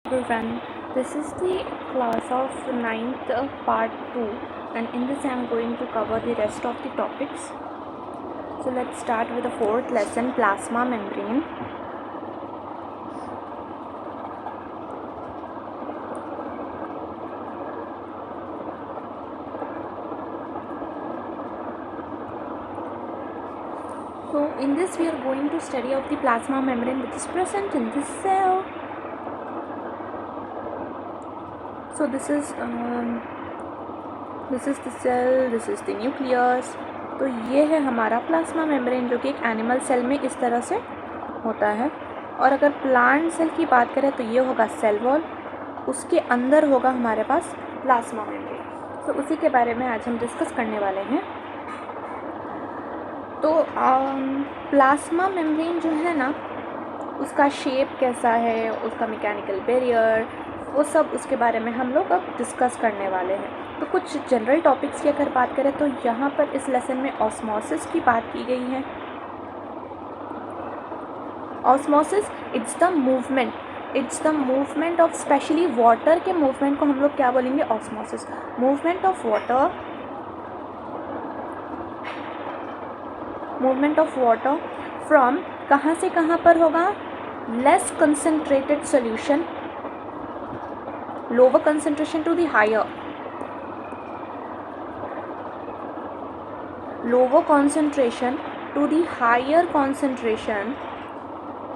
Everyone, this is the class of ninth part 2, and in this I am going to cover the rest of the topics. So let's start with the fourth lesson, plasma membrane. So in this we are going to study of the plasma membrane which is present in this cell. So this is the cell, this is the nucleus. तो ये है हमारा plasma membrane जो कि एक animal cell में इस तरह से होता है। और अगर प्लांट सेल की बात करें तो ये होगा सेल वॉल, उसके अंदर होगा हमारे पास प्लाज्मा मेम्ब्रेन। तो उसी के बारे में आज हम डिस्कस करने वाले हैं। तो प्लाज्मा मेम्ब्रेन जो है ना, उसका शेप कैसा है, उसका मैकेनिकल बैरियर, वो सब उसके बारे में हम लोग अब डिस्कस करने वाले हैं। तो कुछ जनरल टॉपिक्स की अगर बात करें तो यहाँ पर इस लेसन में ऑस्मोसिस की बात की गई है। Osmosis it's the movement of specially water के मूवमेंट को हम लोग क्या बोलेंगे, osmosis. Movement of water from कहाँ से कहाँ पर होगा, less concentrated solution, lower concentration to the higher, lower concentration to the higher concentration,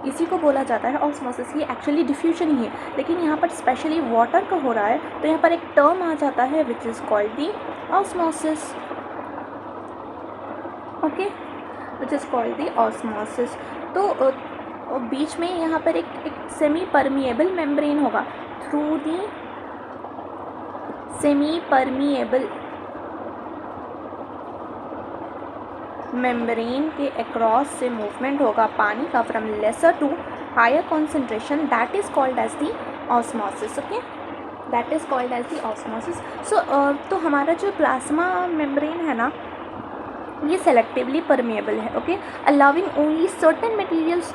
इसी को बोला जाता है ऑस्मोसिस। ये एक्चुअली डिफ्यूजन ही है, लेकिन यहाँ पर स्पेशली वाटर का हो रहा है तो यहाँ पर एक टर्म आ जाता है which is called the osmosis. Okay, which is called the osmosis. तो बीच में यहाँ पर एक सेमी परमिएबल मेम्ब्रेन होगा। Through the semi permeable membrane के अक्रॉस से मूवमेंट होगा पानी का from lesser to higher concentration, that is called as the osmosis. Okay, that is called as the osmosis. So तो हमारा जो प्लाज्मा मेम्ब्रेन है ना, ये सेलेक्टिवली परमिएबल है। Okay, allowing only certain materials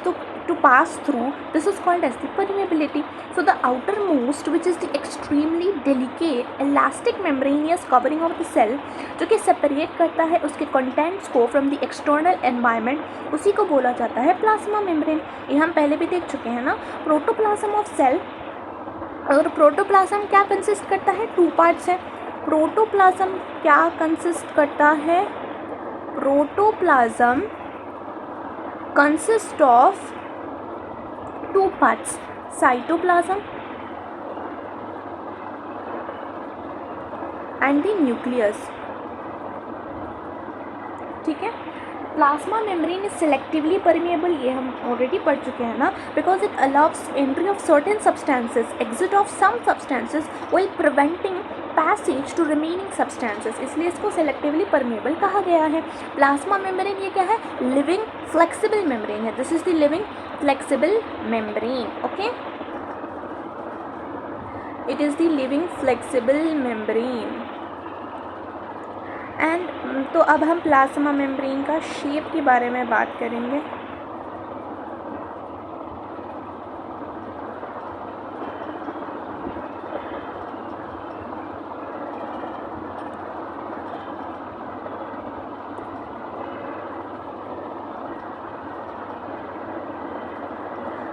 to pass through, this is called as the permeability. So the outermost, which is the extremely delicate elastic membranous covering of the cell, जो कि separate करता है उसके contents को from the external environment, उसी को बोला जाता है प्लाज्मा मेम्ब्रेन। ये हम पहले भी देख चुके हैं ना। प्रोटोप्लाज्म ऑफ सेल, और प्रोटोप्लाज्म क्या कंसिस्ट करता है, टू पार्ट्स है। प्रोटोप्लाज्म क्या कंसिस्ट करता है, protoplasm consist of two parts, cytoplasm and the nucleus। ठीक है, plasma membrane is selectively permeable, ये हम ऑलरेडी पढ़ चुके हैं ना, because it allows entry of certain substances, exit of some substances while preventing passage to remaining substances, इसलिए इसको सेलेक्टिवली परमिएबल कहा गया है। प्लाज्मा मेम्ब्रेन ये क्या है, लिविंग फ्लेक्सिबल मेम्ब्रेन है। This is the living flexible membrane. Okay, it is the living flexible membrane. And तो अब हम प्लाज्मा मेम्ब्रेन का शेप के बारे में बात करेंगे।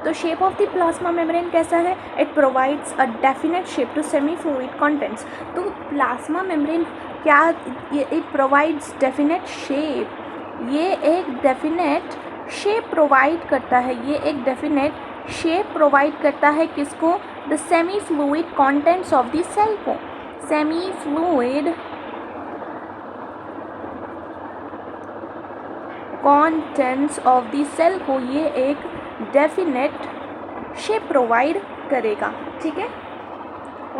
तो shape of the plasma membrane कैसा है, it provides a definite shape to semi fluid contents. तो प्लाज्मा मेम्ब्रेन क्या, इट प्रोवाइड्स डेफिनेट शेप, ये एक डेफिनेट शेप प्रोवाइड करता है, ये एक डेफिनेट शेप प्रोवाइड करता है किसको, the semi fluid contents of the cell को। Semi fluid contents of the cell को ये एक डेफिनेट शेप प्रोवाइड करेगा। ठीक है,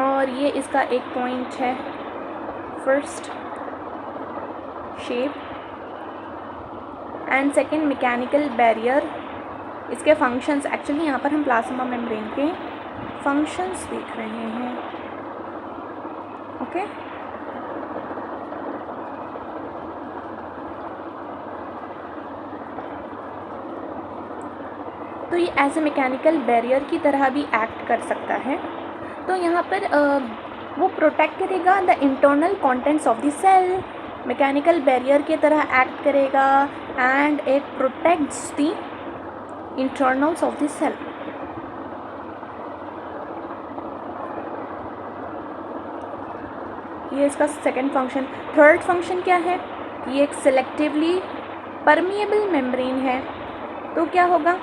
और ये इसका एक पॉइंट है, first shape, and second mechanical barrier. इसके फंक्शंस, एक्चुअली यहाँ पर हम प्लाज्मा मेम्ब्रेन के फंक्शंस देख रहे हैं। ओके, तो ये एज ए मैकेनिकल बैरियर की तरह भी एक्ट कर सकता है। तो यहाँ पर वो प्रोटेक्ट करेगा the internal contents of the cell, mechanical barrier की तरह एक्ट करेगा and it protects the internals of the cell. ये इसका सेकंड फंक्शन। थर्ड फंक्शन क्या है? ये एक सिलेक्टिवली परमिएबल मेम्ब्रेन है। तो क्या होगा,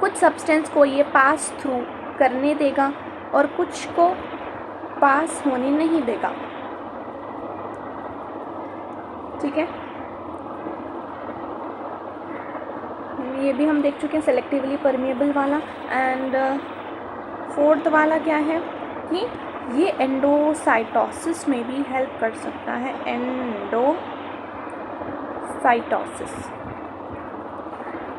कुछ सब्सटेंस को ये पास थ्रू करने देगा और कुछ को पास होने नहीं देगा। ठीक है, ये भी हम देख चुके हैं सिलेक्टिवली परमिएबल वाला। एंड फोर्थ वाला क्या है कि ये एंडोसाइटोसिस में भी हेल्प कर सकता है। एंडोसाइटोसिस।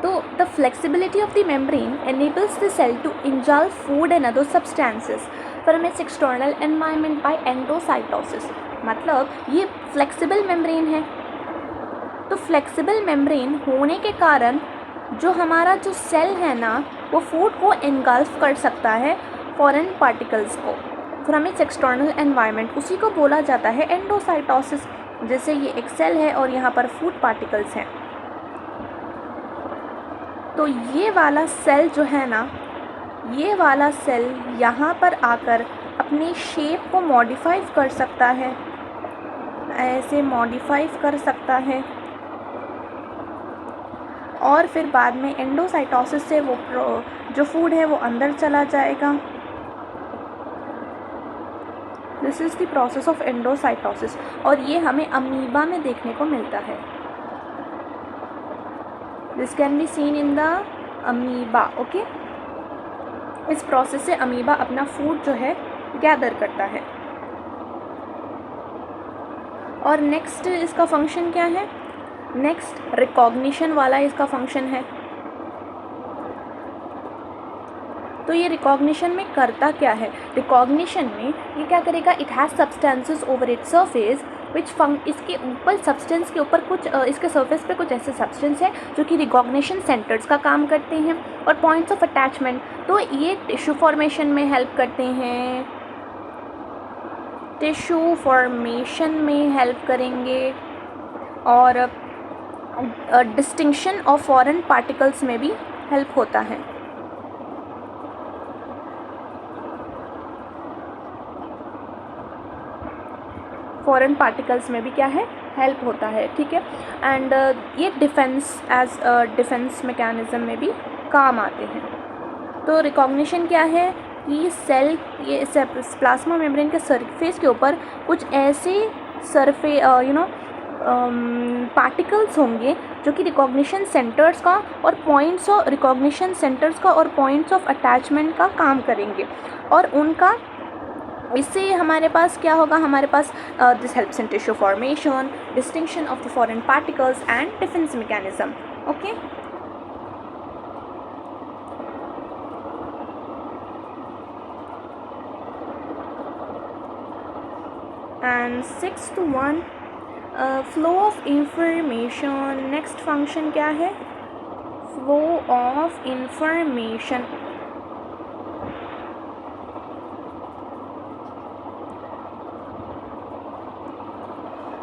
तो the flexibility of the membrane enables the cell to ingulf food and other substances from its external environment by endocytosis। मतलब ये फ्लेक्सिबल मेम्ब्रेन है। तो फ्लेक्सिबल मेम्ब्रेन होने के कारण जो हमारा जो सेल है ना, वो फूड को engulf कर सकता है फॉरेन पार्टिकल्स को फ्रॉम इट्स एक्सटर्नल एनवायरनमेंट। उसी को बोला जाता है एंडोसाइटोसिस। जैसे ये एक सेल है और यहाँ पर फूड पार्टिकल्स हैं, तो ये वाला सेल जो है ना, ये वाला सेल यहाँ पर आकर अपनी शेप को मॉडिफाई कर सकता है, ऐसे मॉडिफाई कर सकता है और फिर बाद में एंडोसाइटोसिस से वो जो फूड है वो अंदर चला जाएगा। This is the process of endocytosis और ये हमें अमीबा में देखने को मिलता है। This can be seen in the amoeba. Okay, इस प्रोसेस से अमीबा अपना फूड जो है गैदर करता है। और नेक्स्ट इसका फंक्शन क्या है? नेक्स्ट रिकॉग्निशन वाला इसका फंक्शन है। तो ये रिकॉग्निशन में करता क्या है? रिकॉग्निशन में ये क्या करेगा? It has substances over its surface which इसके ऊपर सब्सटेंस के ऊपर कुछ इसके सरफेस पे कुछ ऐसे सब्सटेंस है जो कि रिकॉग्निशन सेंटर्स का काम करते हैं और पॉइंट्स ऑफ अटैचमेंट। तो ये टिश्यू फॉर्मेशन में हेल्प करते हैं, टिश्यू फॉर्मेशन में हेल्प करेंगे और डिस्टिंक्शन ऑफ फॉरेन पार्टिकल्स में भी हेल्प होता है। फॉरेन पार्टिकल्स में भी क्या है? हेल्प होता है। ठीक है, एंड ये डिफेंस मैकेनिज्म में भी काम आते हैं। तो रिकॉग्निशन क्या है कि सेल ये प्लाज्मा मेम्ब्रेन के सरफेस के ऊपर कुछ ऐसे पार्टिकल्स होंगे जो कि रिकॉग्निशन सेंटर्स का और पॉइंट्स ऑफ रिकॉग्निशन सेंटर्स का और पॉइंट्स ऑफ अटैचमेंट का काम करेंगे और उनका इससे हमारे पास क्या होगा? हमारे पास this helps in tissue formation, distinction of the foreign particles and defence mechanism. Okay, and sixth one, flow of information. Next function क्या है? Flow of information.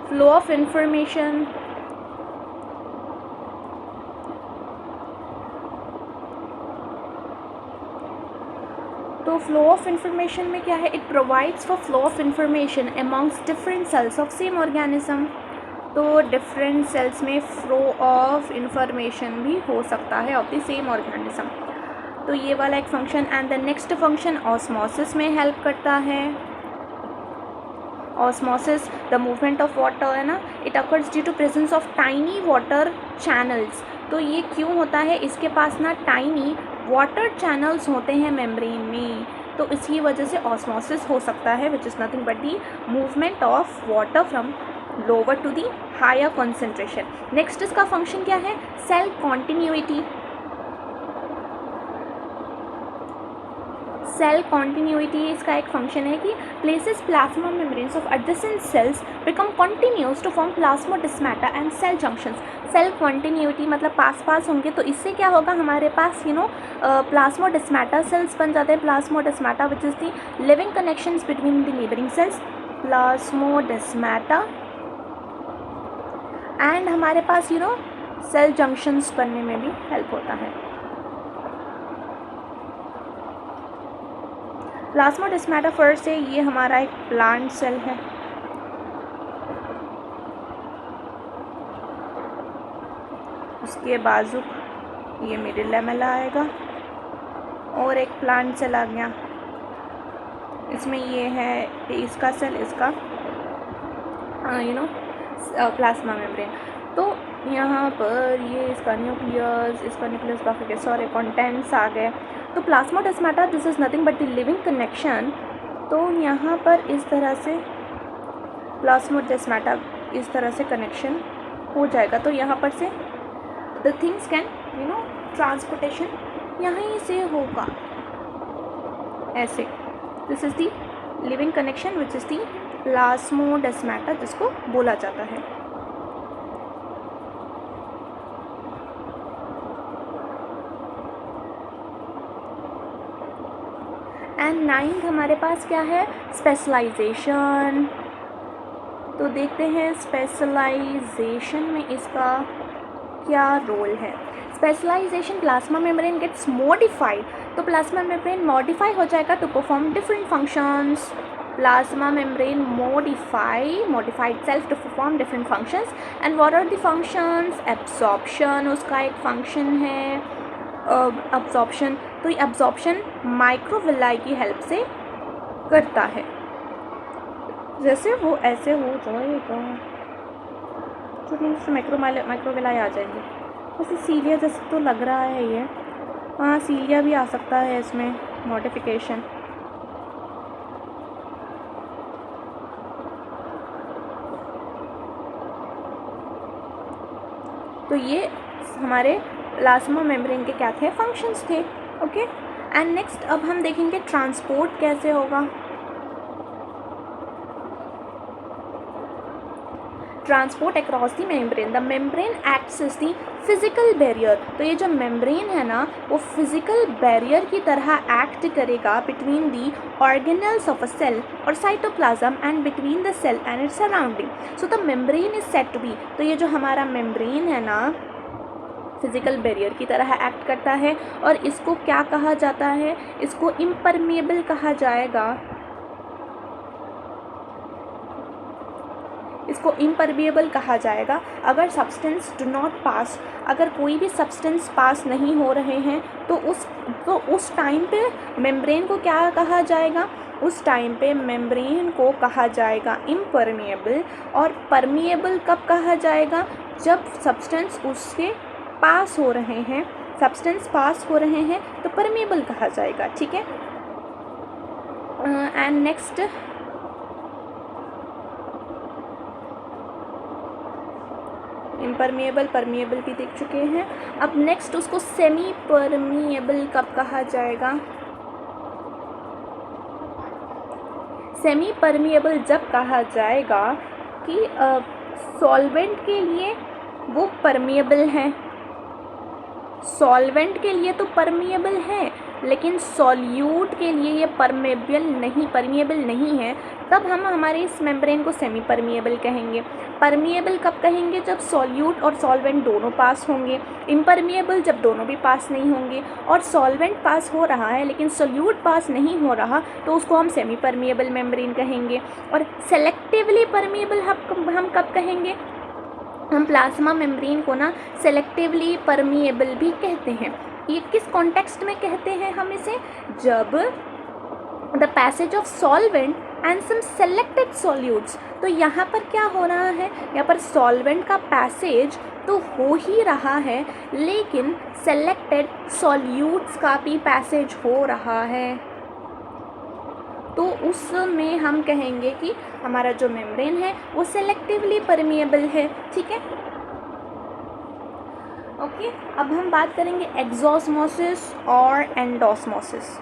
Flow of information तो फ्लो ऑफ इंफॉर्मेशन में क्या है? It provides for flow of information amongst different cells of same organism. तो different cells में flow of information भी हो सकता है ऑफ द सेम ऑर्गेनिज्म। तो ये वाला एक function. And the next function osmosis में हेल्प करता है। Osmosis, the movement of water है ना, it occurs due to presence of tiny water channels. तो ये क्यों होता है? इसके पास ना टाइनी वाटर चैनल्स होते हैं मेम्ब्रेन में, तो इसकी वजह से ऑस्मोसिस हो सकता है, which is nothing but the movement of water from lower to the higher concentration. Next इसका फंक्शन क्या है? Cell continuity. सेल कॉन्टीन्यूटी इसका एक फंक्शन है कि places plasma membranes of adjacent cells become continuous to form plasmodesmata and cell junctions. Cell continuity मतलब पास पास होंगे, तो इससे क्या होगा, हमारे पास प्लाज्मोडेस्माटा सेल्स बन जाते हैं। Plasmodesmata which is the living connections between the neighbouring cells, plasmodesmata, and हमारे पास सेल जंक्शंस बनने में भी हेल्प होता है। प्लाज्मोडेस्माटा फर्स्ट है, ये हमारा एक प्लांट सेल है। उसके बाजू ये मिडिल लेमेला आएगा और एक प्लांट सेल आ गया। इसमें ये है इसका सेल, इसका प्लाज्मा मेम्ब्रेन। तो यहाँ पर ये इसका न्यूक्लियस काफ़ी के सारे कंटेंट्स आ गए। तो plasmodesmata this is nothing but the living connection. तो यहाँ पर इस तरह से प्लाज्मोडेस्माटा इस तरह से कनेक्शन हो जाएगा। तो यहाँ पर से द थिंग्स कैन ट्रांसपोर्टेशन यहीं से होगा ऐसे। This is the living connection which is the plasmodesmata जिसको बोला जाता है। एंड 9th हमारे पास क्या है, स्पेशलाइजेशन। तो देखते हैं स्पेशलाइजेशन में इसका क्या रोल है। Specialization, plasma membrane gets modified. तो प्लाज्मा मेम्ब्रेन मॉडिफाई हो जाएगा to perform different functions. Plasma membrane modify itself to perform different functions. And what are the functions? Absorption उसका एक फंक्शन है, absorption। तो ये absorption माइक्रोविलाई की हेल्प से करता है। जैसे वो ऐसे हो जाएगा, छोटे से माइक्रोविलाई आ जाएंगे। वैसे सीलिया जैसे तो लग रहा है ये, हाँ सीलिया भी आ सकता है इसमें मॉडिफिकेशन। तो ये हमारे प्लाज्मा मेम्ब्रेन के क्या थे, फंक्शंस थे। ओके, एंड नेक्स्ट अब हम देखेंगे ट्रांसपोर्ट कैसे होगा। Transport across the membrane, the membrane acts as the physical barrier. तो ये जो मेम्ब्रेन है ना, वो फिजिकल बैरियर की तरह एक्ट करेगा between the organelles of a cell और cytoplasm and between the cell and its surrounding. So the membrane is said to be, तो ये जो हमारा मेम्ब्रेन है ना, फिजिकल बैरियर की तरह एक्ट करता है। और इसको क्या कहा जाता है, इसको इम्परमेबल कहा जाएगा। इसको इम्परमेबल कहा जाएगा अगर सब्सटेंस डू नॉट पास, अगर कोई भी सब्सटेंस पास नहीं हो रहे हैं तो उस टाइम पे मेम्ब्रेन को क्या कहा जाएगा, उस टाइम पे मेम्ब्रेन को कहा जाएगा इम्परमेबल। और परमेबल कब कहा जाएगा, जब सब्सटेंस उसके पास हो रहे हैं, सब्सटेंस पास हो रहे हैं तो परमेबल कहा जाएगा। ठीक है, एंड नेक्स्ट इम्परमेबल, परमेबल भी देख चुके हैं। अब नेक्स्ट उसको सेमी परमेबल कब कहा जाएगा। सेमी परमेबल जब कहा जाएगा कि सॉल्वेंट के लिए वो परमेबल है, सॉल्वेंट के लिए तो परमेबल है लेकिन सॉल्यूट के लिए ये परमेबल नहीं है, तब हम हमारे इस मेम्ब्रेन को सेमी परमेबल कहेंगे। परमेबल कब कहेंगे, जब सॉल्यूट और सॉल्वेंट दोनों पास होंगे। इम्परमेबल जब दोनों भी पास नहीं होंगे और सॉल्वेंट पास हो रहा है लेकिन सॉल्यूट पास नहीं हो रहा, तो उसको हम सेमी परमेबल मेम्ब्रेन कहेंगे। और सेलेक्टिवली परमेबल हम कब कहेंगे, हम प्लाज्मा मेम्ब्रेन को ना सेलेक्टिवली परमेबल भी कहते हैं। ये किस कॉन्टेक्स्ट में कहते हैं हम इसे, जब the passage of solvent and some selected solutes. तो यहाँ पर क्या हो रहा है, यहाँ पर सॉल्वेंट का पैसेज तो हो ही रहा है लेकिन सेलेक्टेड सॉल्यूट्स का भी पैसेज हो रहा है। तो उसमें हम कहेंगे कि हमारा जो मेम्ब्रेन है वो सेलेक्टिवली परमेबल है। ठीक है, ओके। अब हम बात करेंगे एक्सोस्मोसिस और एंडोस्मोसिस।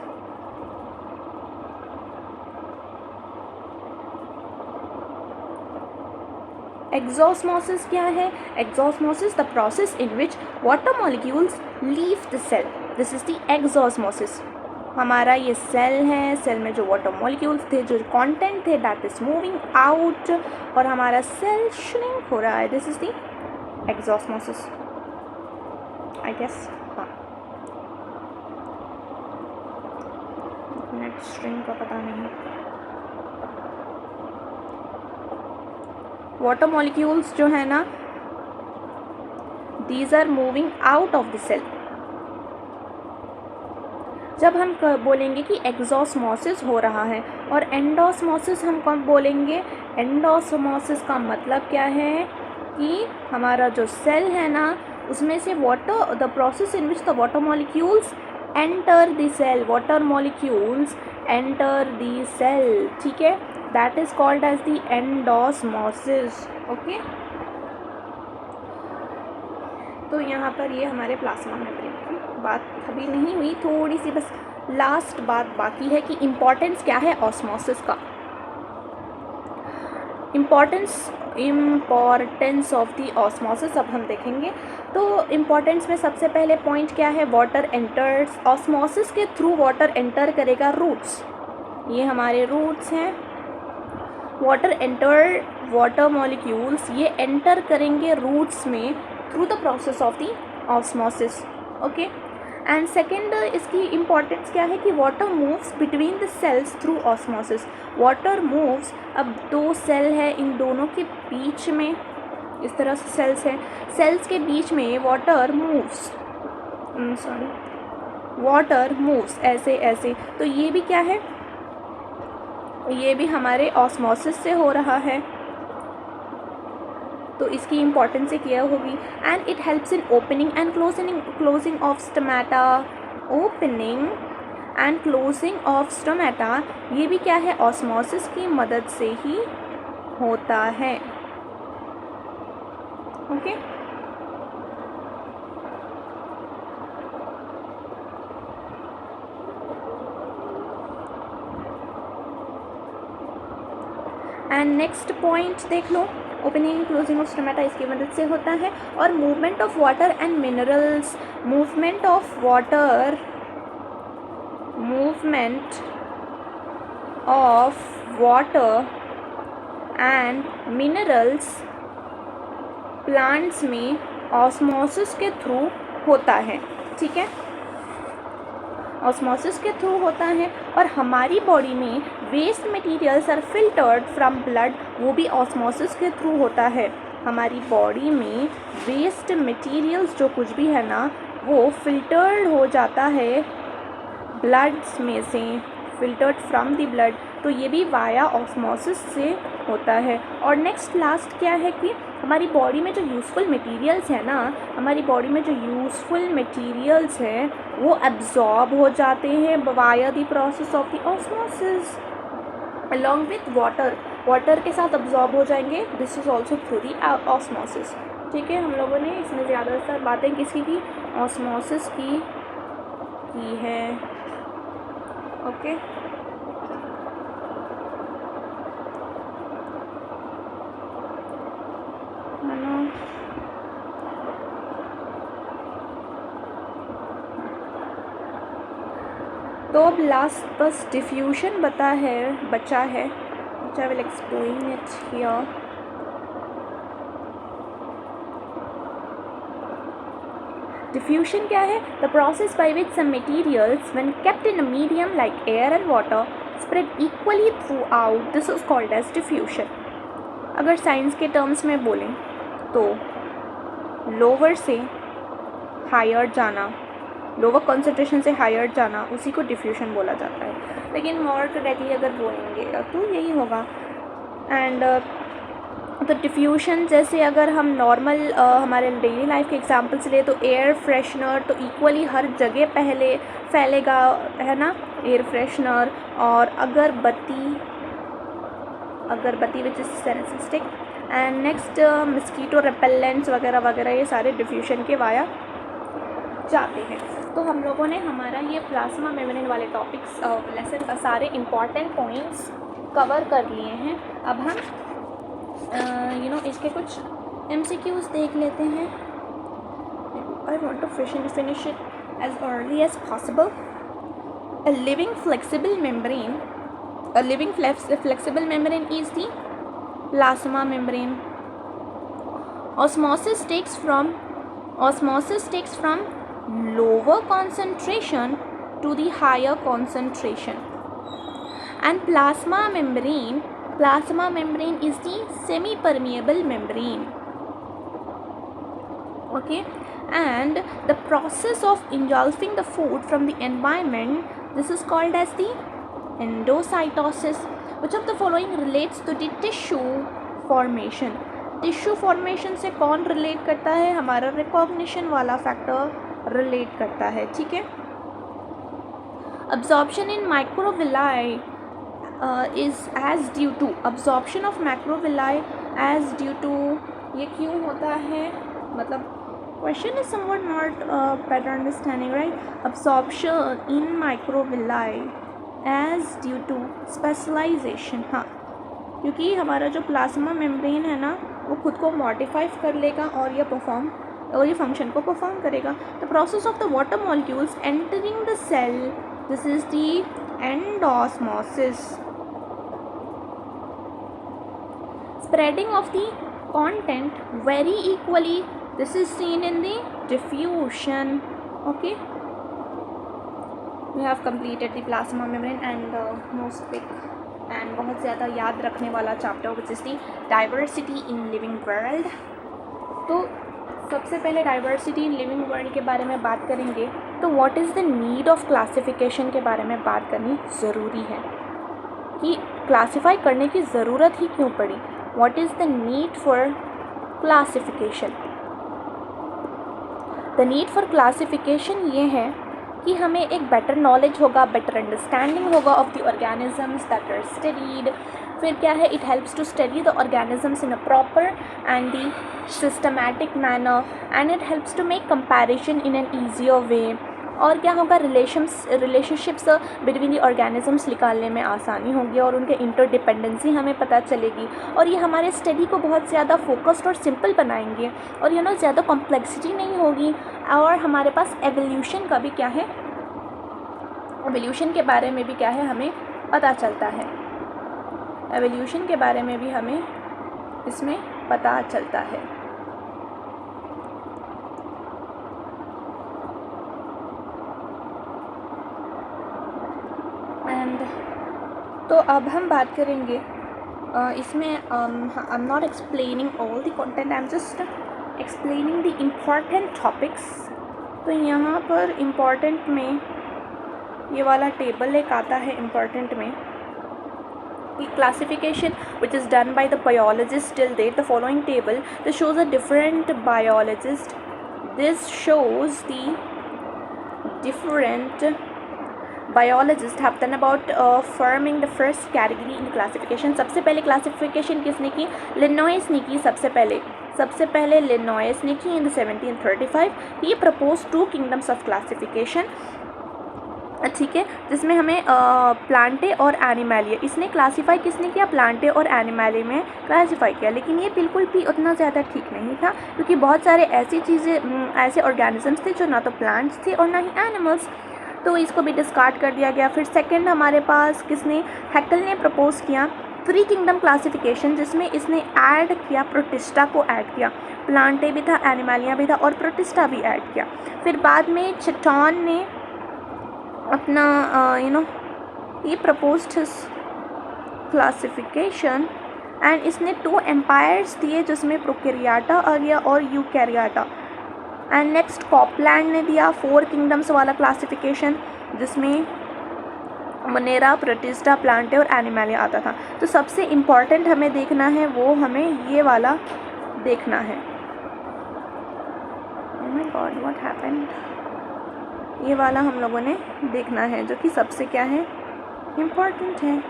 एक्सोस्मोसिस क्या है? Exosmosis the process in which water molecules leave the cell, this is the exosmosis. हमारा ये सेल है, सेल में जो वाटर मॉलिक्यूल्स थे, जो कंटेंट थे, दैट इज मूविंग आउट और हमारा सेल श्रिंक हो रहा है, this is the exosmosis I guess. हाँ, नेट स्ट्रिंग का पता नहीं। वाटर मॉलिक्यूल्स जो है ना, these are moving out of the cell. जब हम बोलेंगे कि एक्सोस्मोसिस हो रहा है और एंडोस्मोसिस हम कब बोलेंगे? एंडोस्मोसिस का मतलब क्या है कि हमारा जो सेल है ना, उसमें से water, the process in which the water molecules enter the cell, water molecules enter the cell, ठीक है, that is called as the endosmosis. Okay, तो यहाँ पर ये हमारे प्लाज्मा मेम्ब्रेन की बात अभी नहीं हुई, थोड़ी सी बस लास्ट बात बाकी है कि इम्पॉर्टेंस क्या है ऑस्मोसिस का। इम्पॉर्टेंस ऑफ द ऑस्मोसिस अब हम देखेंगे। तो इम्पॉर्टेंस में सबसे पहले पॉइंट क्या है? वाटर एंटर्स, ऑस्मोसिस के थ्रू वाटर एंटर करेगा रूट्स, ये हमारे रूट्स हैं। वाटर मॉलिक्यूल्स ये एंटर करेंगे रूट्स में through the process of the osmosis. Okay, and second इसकी इम्पॉर्टेंस क्या है कि water moves between the cells through osmosis. Water moves, अब दो सेल है, इन दोनों के बीच में इस तरह से सेल्स हैं, सेल्स के बीच में वाटर मूव्स ऐसे ऐसे, तो ये भी क्या है? ये भी हमारे ऑस्मोसिस से हो रहा है, तो इसकी इम्पॉर्टेंस क्या होगी? And it helps in opening and closing of stomata. Opening and closing of stomata ये भी क्या है? ऑस्मोसिस की मदद से ही होता है। ओके, एंड नेक्स्ट पॉइंट देख लो, ओपनिंग क्लोजिंग ऑफ स्टोमेटा इसकी मदद से होता है। और movement of water and minerals, movement of water and minerals plants में ऑस्मोसिस के थ्रू होता है, ठीक है, ऑस्मोसिस के थ्रू होता है। और हमारी बॉडी में waste materials are filtered from blood, वो भी ऑस्मोसिस के थ्रू होता है। हमारी बॉडी में वेस्ट मटेरियल्स जो कुछ भी है ना, वो फिल्टर्ड हो जाता है ब्लड्स में से, फिल्टर्ड फ्रॉम द ब्लड, तो ये भी वाया ऑस्मोसिस से होता है। और नेक्स्ट लास्ट क्या है कि हमारी बॉडी में जो यूज़फुल मटेरियल्स है ना, हमारी बॉडी में जो यूज़फुल मटेरियल्स हैं वो एब्जॉर्ब हो जाते हैं via the process of the osmosis along with water के साथ एब्जॉर्ब हो जाएंगे, this is also through the osmosis. ठीक है, हम लोगों ने इसमें ज़्यादातर बातें किसकी की? ऑस्मोसिस की है। ओके, तो अब लास्ट बस डिफ्यूजन बचा है, which I will explain it here. Diffusion क्या है? The process by which some materials, when kept in a medium like air and water, spread equally throughout. This is called as diffusion. अगर science के terms में बोलें तो lower से higher जाना, lower concentration से हायर जाना, उसी को डिफ्यूजन बोला जाता है। लेकिन मोर करेक्टली अगर बोलेंगे तो यही होगा। एंड तो डिफ्यूजन जैसे अगर हम नॉर्मल हमारे डेली लाइफ के एग्जांपल्स ले तो एयर फ्रेशनर तो इक्वली हर जगह पहले फैलेगा, है ना, एयर फ्रेशनर। और अगरबत्ती विच इज सेंसिटिक। एंड नेक्स्ट मस्कीटो रिपेलेंट्स वगैरह वगैरह, ये सारे डिफ्यूजन के वाया जाते हैं। तो हम लोगों ने हमारा ये प्लाज्मा मेम्ब्रेन वाले टॉपिक्स लेसन का सारे इम्पॉर्टेंट पॉइंट्स कवर कर लिए हैं। अब हम इसके कुछ MCQs देख लेते हैं. I want to finish it as early as possible. A living flexible membrane is the plasma membrane. Osmosis takes from lower concentration to the higher concentration. And plasma membrane is the semi-permeable membrane. Okay, and the process of engulfing the food from the environment, this is called as the endocytosis. Which of the following relates to the tissue formation? Tissue formation से कौन relate करता है? हमारा recognition वाला factor relate करता है. ठीक है. Absorption in microvilli is as due to, absorption of macrovilli as due to, ये क्यों होता है? मतलब question is somewhat not better understanding, right. Absorption in microvilli as due to specialisation. हाँ, क्योंकि हमारा जो प्लाज्मा मेम्ब्रेन है ना, वो खुद को मॉडिफाई कर लेगा और ये फंक्शन को परफॉर्म करेगा. The process of the water molecules entering the cell, this is the endosmosis. Spreading of the content very equally, this is seen in the diffusion. Okay, we have completed the plasma membrane and most big and बहुत ज़्यादा याद रखने वाला chapter which is the diversity in living world. तो सबसे पहले diversity in living world के बारे में बात करेंगे. तो what is the need of classification के बारे में बात करनी ज़रूरी है कि क्लासिफाई करने की ज़रूरत ही क्यों पड़ी. What is the need for classification? The need for classification ये है कि हमें एक बेटर नॉलेज होगा, बेटर अंडरस्टैंडिंग होगा of the organisms that are studied. फिर क्या है, it helps to study the organisms in a proper and the systematic manner and it helps to make comparison in an easier way. और क्या होगा, relationships between the organisms निकालने में आसानी होगी और उनके इंटरडिपेंडेंसी हमें पता चलेगी. और ये हमारे स्टडी को बहुत ज़्यादा फोकस्ड और सिंपल बनाएंगे और ज़्यादा कॉम्प्लेक्सिटी नहीं होगी. और हमारे पास एवोल्यूशन का भी क्या है, एवोल्यूशन के बारे में भी क्या है हमें पता चलता है. एवोल्यूशन के बारे में भी हमें इसमें पता चलता है. एंड तो अब हम बात करेंगे इसमें I am not explaining all the content, I am just explaining the important topics. तो यहाँ पर इम्पॉर्टेंट में ये वाला टेबल एक आता है इम्पॉर्टेंट में, classification which is done by the biologist till date. The following table, this shows a different biologist. This shows the different biologists have done about forming the first category in classification. सबसे पहले classification किसने की? लिनोइस ने की. सबसे पहले लिनोइस ने की in the 1735. He proposed 2 kingdoms of classification. ठीक है, जिसमें हमें प्लांटे और एनिमैलिया, इसने क्लासीफाई किसने किया? प्लांटे और एनिमैलिया में क्लासीफाई किया. लेकिन ये बिल्कुल भी उतना ज़्यादा ठीक नहीं था क्योंकि बहुत सारे ऐसी चीज़ें, ऐसे ऑर्गेनिजम्स थे जो ना तो प्लांट्स थे और ना ही एनिमल्स, तो इसको भी डिस्कार्ड कर दिया गया. फिर सेकंड हमारे पास किसने? हैकल ने प्रपोज किया 3 किंगडम क्लासिफिकेशन, जिसमें इसने ऐड किया प्रोटिस्टा को ऐड किया. प्लांटे भी था, एनिमैलिया भी था और प्रोटिस्टा भी ऐड किया. फिर बाद में चटॉन ने अपना ये प्रपोज्ड हिज क्लासिफिकेशन एंड इसने 2 एम्पायर्स दिए जिसमें प्रोकैरियोटा आ गया और यूकैरियोटा. एंड नेक्स्ट कॉपलैंड ने दिया 4 किंगडम्स वाला क्लासिफिकेशन जिसमें मोनेरा, प्रोटिस्टा, प्लांटे और एनिमैलिया आता था. तो सबसे इम्पॉर्टेंट हमें देखना है वो हमें ये वाला देखना है. Oh my God, what happened? ये वाला हम लोगों ने देखना है जो कि सबसे क्या है, इम्पॉर्टेंट है.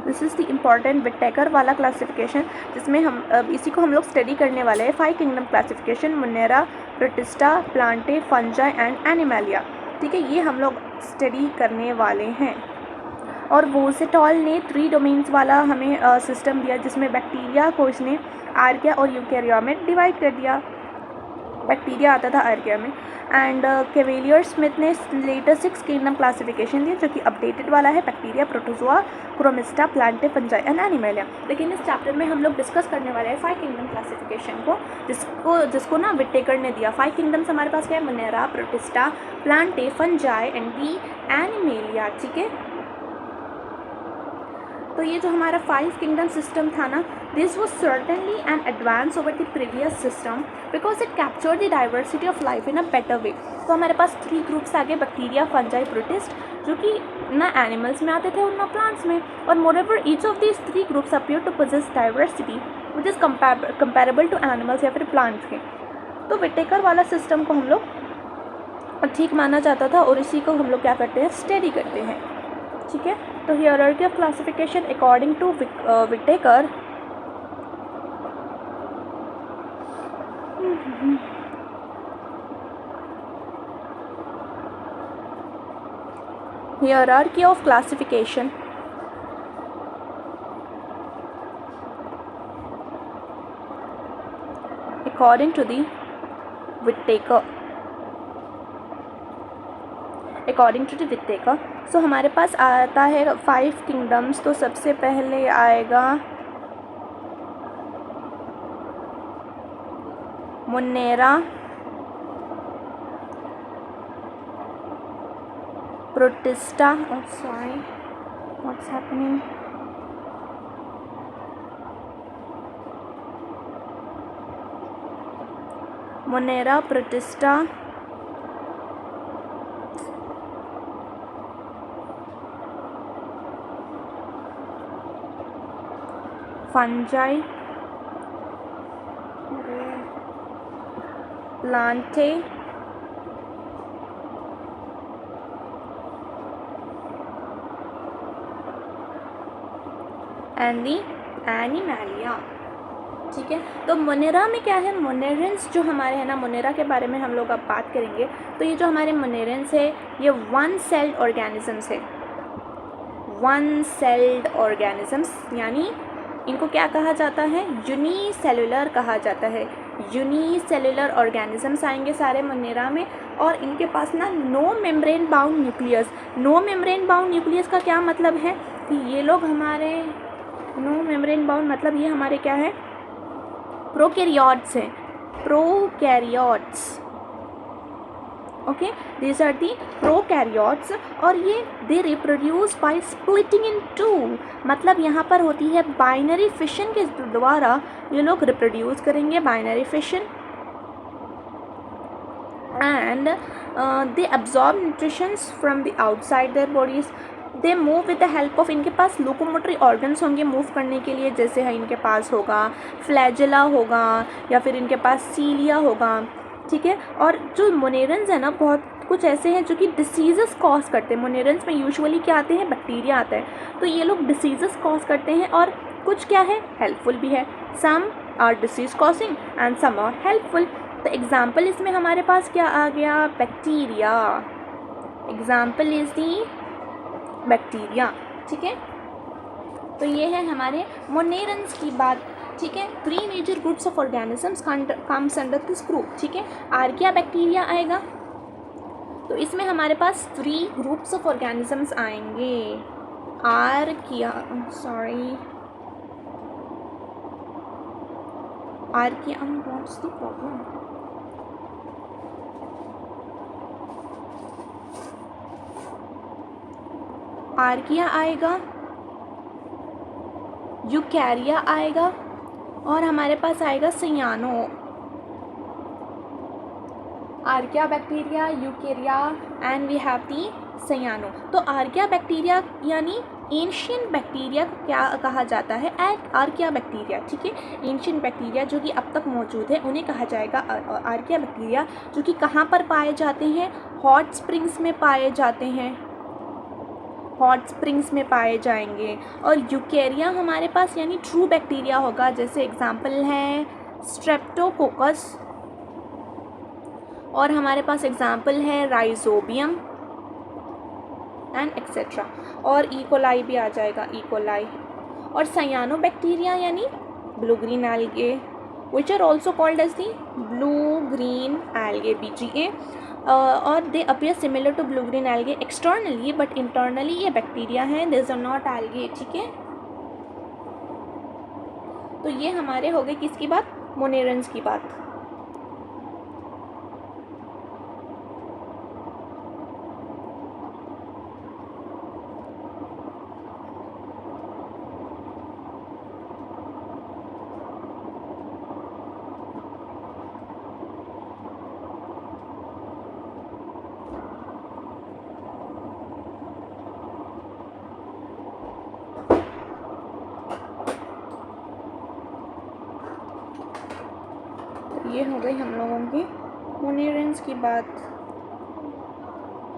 This is the important Whittaker वाला क्लासिफिकेशन जिसमें हम इसी को हम लोग स्टडी करने वाले हैं. 5 kingdom classification, Monera, Protista, Plantae, Fungi and Animalia. ठीक है, ये हम लोग स्टडी करने वाले हैं। और वोसेटॉल ने 3 डोमेन्स वाला हमें सिस्टम दिया, जिसमें बैक्टीरिया को इसने आर्किया और यूकेरिया में डिवाइड कर दिया। बैक्टीरिया आता था आर्किया में। एंड कैवेलियर स्मिथ ने लेटर 6 किंगडम क्लासिफिकेशन दिया, जो कि अपडेटेड वाला है, Bacteria, Protozoa, Chromista, Plantae, Fungi and Animalia. लेकिन इस चैप्टर में हम लोग डिस्कस करने वाले हैं 5 किंगडम क्लासिफिकेशन को, जिसको ना विटेकर ने दिया। 5 किंगडम्स हमारे पास क्या है, Monera, Protista, Plantae, Fungi and the Animalia. ठीक है, तो ये जो हमारा 5 किंगडम सिस्टम था ना, this was certainly an advance over the previous system because it capture the diversity of life in a better way. तो हमारे पास 3 ग्रुप्स आ गए, बैक्टीरिया, फंजाई, प्रोटिस्ट, जो कि ना एनिमल्स में आते थे और ना प्लांट्स में। और moreover each of these 3 groups appear to possess diversity which is comparable to animals या फिर प्लांट्स के। तो विटेकर वाला सिस्टम को हम लोग ठीक माना जाता था और इसी को हम लोग क्या करते हैं, स्टडी करते हैं। ठीक है, तो hierarchy of classification according to Whittaker hierarchy of classification according to the Whittaker, according to the Whittaker. So हमारे पास आता है 5 किंगडम्स। तो सबसे पहले आएगा Monera, protista, sorry what's happening, Monera, protista, fungi, Plantae and the Animalia. ठीक है, तो मोनेरा में क्या है, मोनेरेंस जो हमारे हैं ना, मोनेरा के बारे में हम लोग अब बात करेंगे। तो ये जो हमारे मोनेरेंस है, ये 1 सेल्ड ऑर्गेनिजम्स है। 1 सेल्ड ऑर्गेनिजम्स यानी इनको क्या कहा जाता है, यूनिसेलुलर कहा जाता है। यूनिसेलुलर ऑर्गेनिजम्स आएंगे सारे मोनेरा में। और इनके पास ना no membrane bound nucleus. No membrane bound nucleus का क्या मतलब है कि ये लोग हमारे नो मेम्ब्रेन बाउंड मतलब ये हमारे क्या है, प्रोकैरियोट्स हैं, prokaryotes. Okay, these are the prokaryotes. और ये they reproduce by splitting in 2, मतलब यहाँ पर होती है बाइनरी फिशन के द्वारा ये लोग रिप्रोड्यूस करेंगे, binary fission. And they absorb nutritions from the outside their bodies. They move with the help of, इनके पास लोकोमोटरी ऑर्गन्स होंगे मूव करने के लिए, जैसे है इनके पास होगा फ्लैजेला होगा या फिर इनके पास सीलिया होगा। ठीक है, और जो मोनेरेंस है ना, बहुत कुछ ऐसे हैं जो कि डिसीज़ेस कॉज करते हैं। मोनेरेंस में यूजुअली क्या आते हैं, बैक्टीरिया आता है। तो ये लोग डिसीज़ेस कॉज करते हैं और कुछ क्या है, हेल्पफुल भी है। Some are disease causing and some are helpful. तो एग्जाम्पल इसमें हमारे पास क्या आ गया, bacteria. Example is the bacteria. ठीक है, तो ये है हमारे मोनेरेंस की बात। ठीक है, 3 major groups of organisms comes under this group. ठीक है, आर्किया बैक्टीरिया आएगा, तो इसमें हमारे पास 3 ग्रुप्स ऑफ ऑर्गेनिजम्स आएंगे। Archaea, sorry, archaea, what's the problem, archaea आएगा, यूकैरिया आएगा और हमारे पास आएगा cyano. Archaea bacteria, eukarya and we have the cyano. तो आर्किया बैक्टीरिया यानी एंशिएंट बैक्टीरिया को क्या कहा जाता है, आर्किया बैक्टीरिया। ठीक है, एंशिएंट बैक्टीरिया जो कि अब तक मौजूद है उन्हें कहा जाएगा आर्किया बैक्टीरिया, जो कि कहाँ पर पाए जाते हैं, हॉट स्प्रिंग्स में पाए जाते हैं, हॉट स्प्रिंग्स में पाए जाएंगे। और यूकैरिया हमारे पास यानी ट्रू बैक्टीरिया होगा, जैसे एग्जांपल है स्ट्रेप्टोकोकस और हमारे पास एग्जांपल है राइजोबियम। And etcetera. और इकोलाई भी आ जाएगा, इकोलाई। और साइयानोबैक्टीरिया यानी blue green algae which are also called as the blue green algae, BGA। और they appear similar to blue green algae externally, but internally ये बैक्टीरिया हैं, दिस आर नॉट एल्गे, ठीक है। तो ये हमारे हो गए किसकी बात, मोनेरेंस की बात। ये हो गई हम लोगों की मोनेरेंस की बात,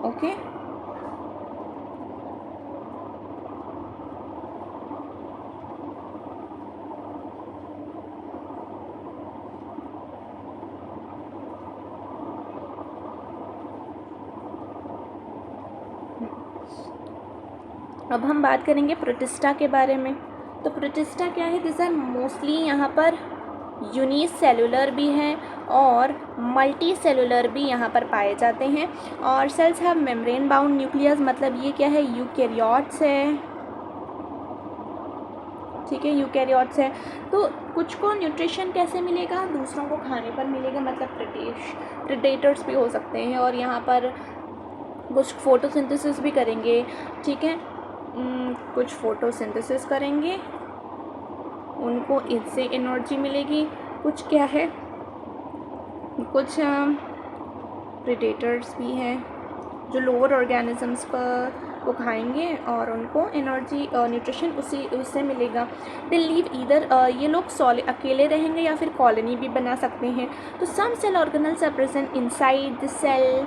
ओके। अब हम बात करेंगे प्रोटिस्टा के बारे में। तो प्रोटिस्टा क्या है, दिस आर मोस्टली यहाँ पर यूनिसेलुलर भी हैं और मल्टी सेलुलर भी यहाँ पर पाए जाते हैं। और cells have membrane bound nucleus, मतलब ये क्या है, यूकैरियोट्स है, ठीक है, यूकैरियोट्स है। तो कुछ को न्यूट्रिशन कैसे मिलेगा, दूसरों को खाने पर मिलेगा, मतलब प्रेडेटर्स भी हो सकते हैं। और यहाँ पर कुछ फोटोसिंथेसिस भी करेंगे, ठीक है, कुछ फोटोसिंथेसिस करेंगे, उनको इससे एनर्जी मिलेगी। कुछ क्या है, कुछ प्रेडेटर्स भी हैं जो लोअर ऑर्गेनिजम्स को खाएंगे और उनको एनर्जी न्यूट्रिशन उससे मिलेगा। दे लीव ईदर, ये लोग अकेले रहेंगे या फिर कॉलोनी भी बना सकते हैं। तो some cell organelles are present inside the cell,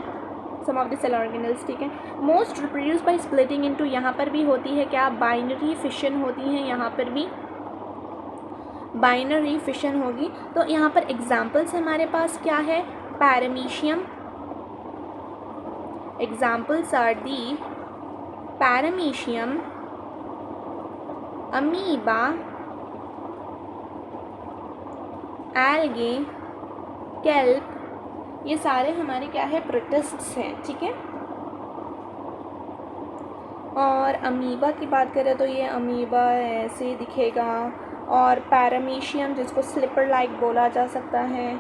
some of the cell organelles, ठीक है। Most reproduce by splitting into, यहाँ पर भी होती है क्या, बाइनरी फिशन होती है, यहाँ पर भी बाइनरी फिशन होगी। तो यहाँ पर एग्जाम्पल्स हमारे पास क्या है, paramecium, examples are the paramecium, amoeba, algae, kelp, ये सारे हमारे क्या है, प्रोटिस्ट्स हैं, ठीक है। और अमीबा की बात करें तो ये अमीबा ऐसे दिखेगा। और पैरामीशियम जिसको स्लिपर लाइक बोला जा सकता है,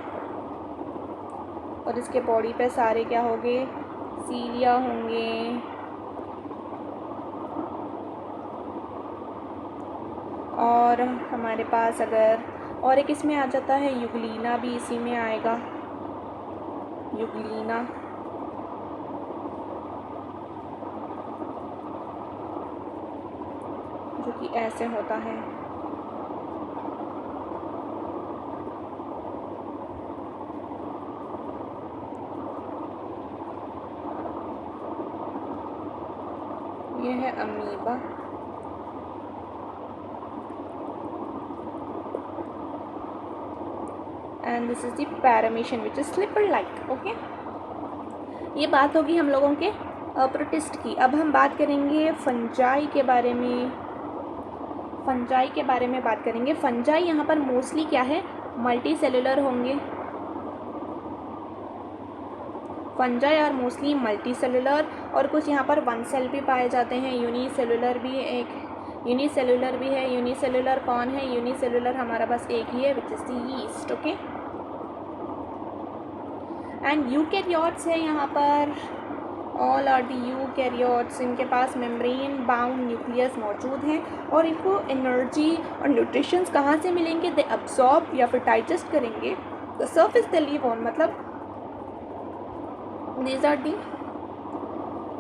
और इसके बॉडी पे सारे क्या होंगे, सीलिया होंगे। और हमारे पास अगर और एक इसमें आ जाता है, यूग्लिना भी इसी में आएगा, यूग्लिना, जो कि ऐसे होता है। ये है amoeba. And this is the paramecium which is slipper like, okay. ये बात होगी हम लोगों के प्रोटिस्ट की। अब हम बात करेंगे फंजाई के बारे में, फंजाई के बारे में बात करेंगे। फंजाई यहाँ पर मोस्टली क्या है, मल्टी सेलुलर होंगे। Fungi are mostly multi cellular, और कुछ यहाँ पर वन सेल भी पाए जाते हैं, यूनिसेलुलर भी, एक यूनिसेलुलर भी है। यूनिसेलुलर कौन है, यूनिसेलुलर हमारा बस एक ही है which is the yeast, okay. And eukaryotes है यहाँ पर, ऑल आर दी यूकैरियोट्स, इनके पास मेम्ब्रेन बाउंड न्यूक्लियस मौजूद हैं और इनको एनर्जी और न्यूट्रिशंस कहाँ से मिलेंगे, दे अब्सॉर्ब या फिर डाइजेस्ट करेंगे the surface they live on, मतलब दीज आर दी,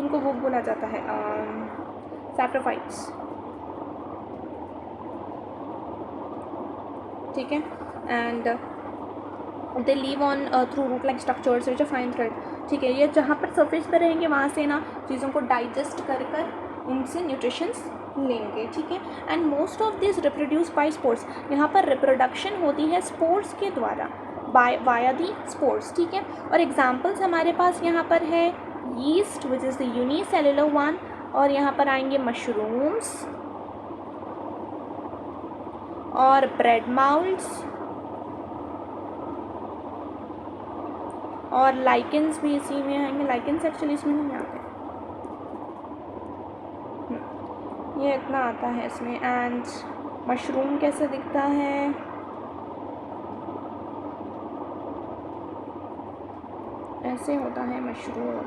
इनको वो बोला जाता है सैप्रोफाइट्स, ठीक है। And they live on through root like structures which a fine thread, ठीक है। ये जहाँ पर सरफेस पर रहेंगे वहाँ से ना चीज़ों को डाइजेस्ट कर कर उनसे न्यूट्रिशंस लेंगे, ठीक है। And most of this reproduce by spores, यहाँ पर रिप्रोडक्शन होती है स्पोर्स के द्वारा, वाया दी स्पोर्स, ठीक है। और एग्जाम्पल्स हमारे पास यहाँ पर है yeast which is the unicellular one, और यहाँ पर आएंगे मशरूम्स और ब्रेड माउल्स और लाइकेंस भी इसी में आएंगे। लाइकेंस एक्चुअली इसमें नहीं आते, ये इतना आता है इसमें। एंड मशरूम कैसे दिखता है, ऐसे होता है मशरूम,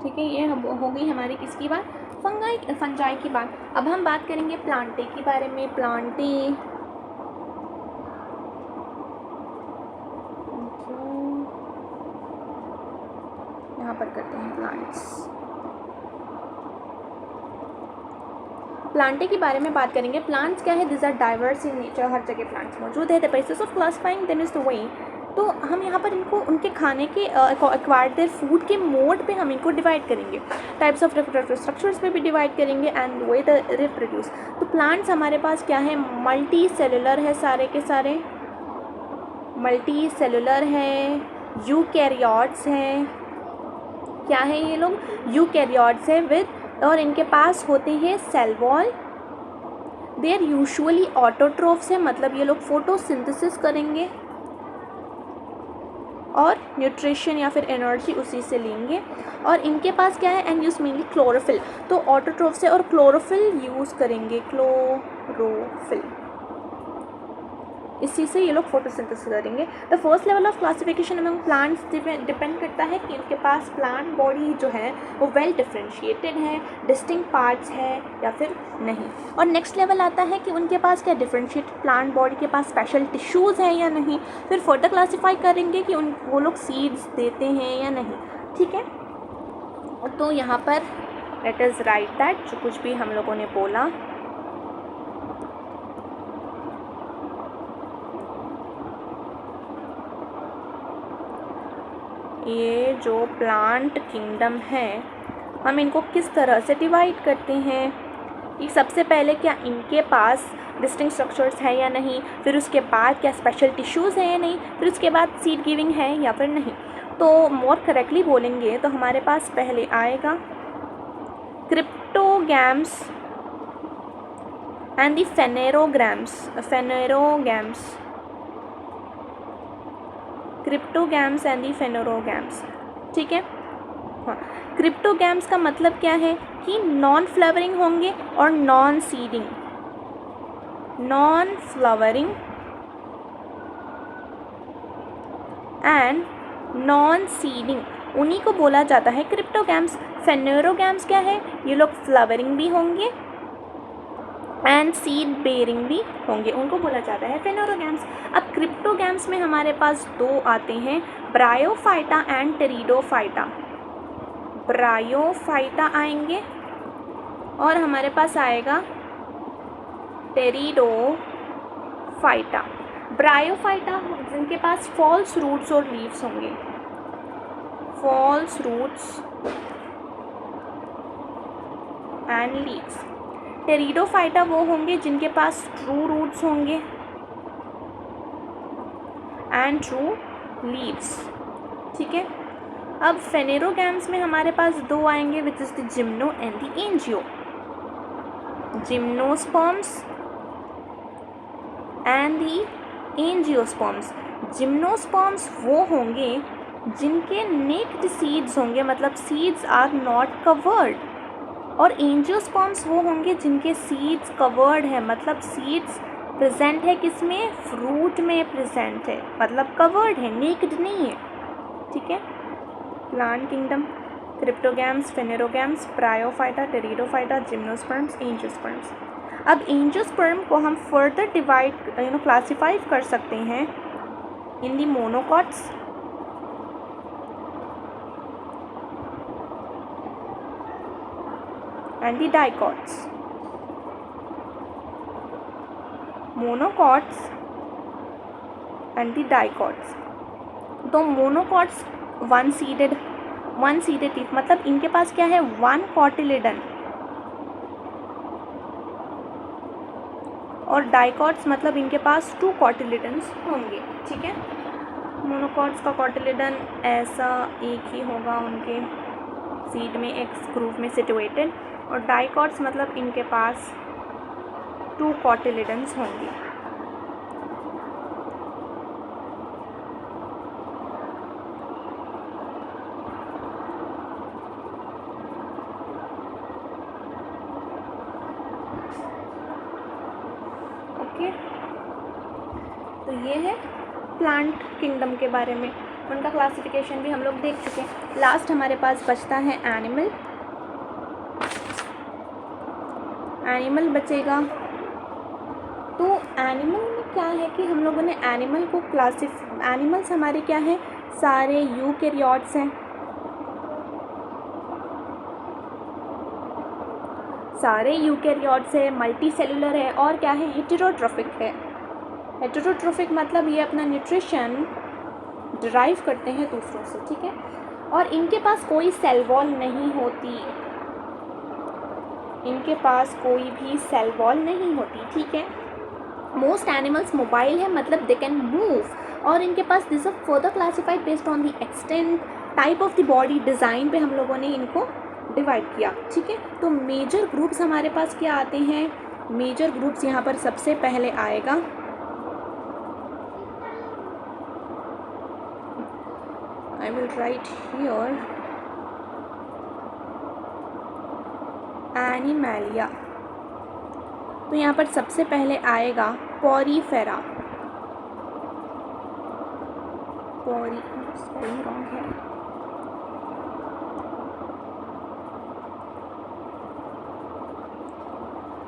ठीक है। ये हो गई हमारी किसकी बात, फंजाई की बात। अब हम बात करेंगे प्लांटे के बारे में। प्लांटे यहाँ पर करते हैं प्लांट्स। प्लांटे के बारे में बात करेंगे। प्लांट्स क्या है, this are diverse in nature, हर जगह प्लांट्स मौजूद है। The basis of classifying them is the way, तो हम यहाँ पर इनको उनके खाने के एक्वायर्ड देयर फूड के मोड पे हम इनको डिवाइड करेंगे। टाइप्स ऑफ रिप्रोडक्टिव स्ट्रक्चर्स पे भी डिवाइड करेंगे एंड वे द रिप्रोड्यूस। तो प्लांट्स हमारे पास क्या है, मल्टी सेलुलर है, सारे के सारे मल्टी सेलुलर है, यूकैरियोट्स हैं। क्या है ये लोग, यूकैरियोट्स है विद, और इनके पास होते हैं cell wall. They are usually autotrophs है, मतलब ये लोग फोटोसिंथेसिस करेंगे और न्यूट्रिशन या फिर एनर्जी उसी से लेंगे। और इनके पास क्या है, एंड यूज मेनली क्लोरोफिल, तो ऑटोट्रोफ से और क्लोरोफिल यूज़ करेंगे, क्लोरोफिल, इसी से ये लोग फोटोसिंथेसिस करेंगे। The first level of classification among plants depend करता है कि इनके पास प्लांट बॉडी जो है वो वेल डिफरेंशिएटेड है, डिस्टिंक्ट पार्ट्स है या फिर नहीं। और नेक्स्ट लेवल आता है कि उनके पास क्या डिफरेंशिएटेड प्लांट बॉडी के पास स्पेशल टिश्यूज़ हैं या नहीं। फिर फर्दर क्लासीफाई करेंगे कि वो लोग सीड्स देते हैं या नहीं, ठीक है। तो यहाँ पर लेट अस राइट दैट, जो कुछ भी हम लोगों ने बोला, ये जो प्लांट किंगडम है हम इनको किस तरह से डिवाइड करते हैं कि सबसे पहले क्या इनके पास डिस्टिंक्ट स्ट्रक्चर्स है या नहीं, फिर उसके बाद क्या स्पेशल टिश्यूज़ हैं या नहीं, फिर उसके बाद सीड गिविंग है या फिर नहीं। तो मोर करेक्टली बोलेंगे तो हमारे पास पहले आएगा cryptogams and the phanerogams, cryptogams and the phanerogams, ठीक है। हाँ, क्रिप्टोगैम्स का मतलब क्या है कि नॉन फ्लावरिंग होंगे और non seeding, non flowering and non seeding, उन्हीं को बोला जाता है क्रिप्टोगैम्स। फेनेरोगैम्स क्या है, ये लोग फ्लावरिंग भी होंगे एंड सीड बेरिंग भी होंगे, उनको बोला जाता है फेनेरोगैम्स। अब क्रिप्टोगैम्स में हमारे पास दो आते हैं, ब्रायोफाइटा एंड टेरिडोफाइटा। ब्रायोफाइटा आएंगे और हमारे पास आएगा टेरिडोफाइटा। ब्रायोफाइटा जिनके पास फॉल्स रूट्स और लीव्स होंगे, false roots and leaves. Pteridophyta वो होंगे जिनके पास ट्रू रूट्स होंगे एंड ट्रू लीव्स, ठीक है। अब फेनेरोगैम्स में हमारे पास दो आएंगे which is the gymno and the angio. Gymnosperms and the angiosperms. Gymnosperms वो होंगे जिनके नेक्ड सीड्स होंगे, मतलब सीड्स आर नॉट कवर्ड, और एंजियोस्पर्म्स वो होंगे जिनके सीड्स कवर्ड है, मतलब सीड्स प्रेजेंट है किसमें, फ्रूट में प्रेजेंट है, मतलब कवर्ड है, नेक्ड नहीं है, ठीक है। Plant kingdom, cryptogams, phanerogams, Bryophyta, Pteridophyta, gymnosperms, angiosperms. अब एंजियोस्पर्म को हम फर्दर डिवाइड क्लासीफाई कर सकते हैं in the monocots and the dicots. Monocots and the dicots. तो मोनोकॉट्स वन सीडेड टीथ, मतलब इनके पास क्या है, वन कॉटिलिडन, और डाइकॉट्स मतलब इनके पास टू कॉटिलिडन्स होंगे, ठीक है। मोनोकॉट्स का कॉटिलेडन ऐसा एक ही होगा, उनके सीड में एक ग्रूव में सिचुएटेड, और डाइकॉट्स मतलब इनके पास 2 कॉटिलेडन्स होंगे। ओके, तो ये है प्लांट किंगडम के बारे में, उनका क्लासिफिकेशन भी हम लोग देख चुके हैं। लास्ट हमारे पास बचता है एनिमल। एनिमल बचेगा, तो एनिमल में क्या है कि हम लोगों ने एनिमल को एनिमल्स हमारे क्या है, सारे यूकैरियोट्स हैं, सारे यूकैरियोट्स है, मल्टी सेलुलर है, और क्या है, हेटेरोट्रोफिक है। हेटेरोट्रोफिक मतलब ये अपना न्यूट्रिशन डिराइव करते हैं दूसरों से, ठीक है, और इनके पास कोई सेल वॉल नहीं होती, इनके पास कोई भी सेल वॉल नहीं होती, ठीक है। मोस्ट एनिमल्स मोबाइल है, मतलब दे कैन मूव, और इनके पास this are further classified based on the extent, type of the body, design पे हम लोगों ने इनको डिवाइड किया, ठीक है। तो मेजर ग्रुप्स हमारे पास क्या आते हैं, मेजर ग्रुप्स यहाँ पर सबसे पहले आएगा I will write here एनिमैलिया। तो यहाँ पर सबसे पहले आएगा पॉरीफेरा, रॉन्ग है,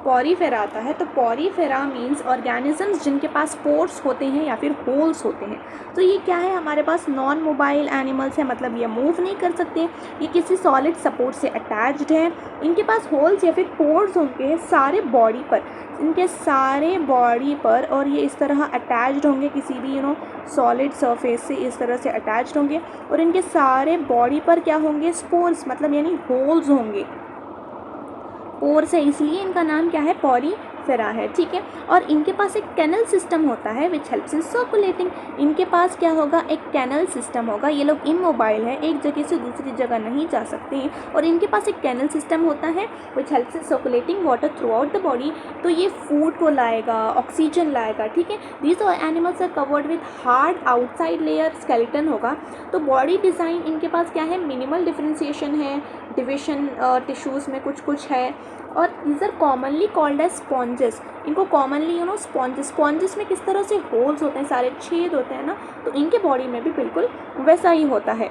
पॉरीफेरा आता है। तो पॉरीफेरा मीन्स ऑर्गेनिजम्स जिनके पास पोर्स होते हैं या फिर होल्स होते हैं। तो ये क्या है, हमारे पास नॉन मोबाइल एनिमल्स है, मतलब ये मूव नहीं कर सकते, ये किसी सॉलिड सपोर्ट से अटैच्ड है, इनके पास होल्स या फिर पोर्स होंगे सारे बॉडी पर, इनके सारे बॉडी पर, और ये इस तरह अटैच्ड होंगे किसी भी सॉलिड सरफेस से, इस तरह से अटैच्ड होंगे, और इनके सारे बॉडी पर क्या होंगे, स्पोर्स मतलब यानी होल्स होंगे, पोर्स है, इसलिए इनका नाम क्या है, पॉरीफेरा है, ठीक है। और इनके पास एक कैनल सिस्टम होता है विच हेल्प्स इन सर्कुलेटिंग, इनके पास क्या होगा, एक कैनल सिस्टम होगा, ये लोग इमोबाइल है, एक जगह से दूसरी जगह नहीं जा सकते हैं, और इनके पास एक कैनल सिस्टम होता है which helps in circulating water throughout the body, तो ये फूड को लाएगा, ऑक्सीजन लाएगा, ठीक है। These animals are covered with hard outside layer, skeleton होगा। तो बॉडी डिज़ाइन इनके पास क्या है, मिनिमल डिफ्रेंसिएशन है, डिविजन टिश्यूज़ में कुछ कुछ है, और these are commonly called as sponges, इनको कॉमनली स्पॉन्जेस में किस तरह से होल्स होते हैं, सारे छेद होते हैं ना, तो इनके बॉडी में भी बिल्कुल वैसा ही होता है,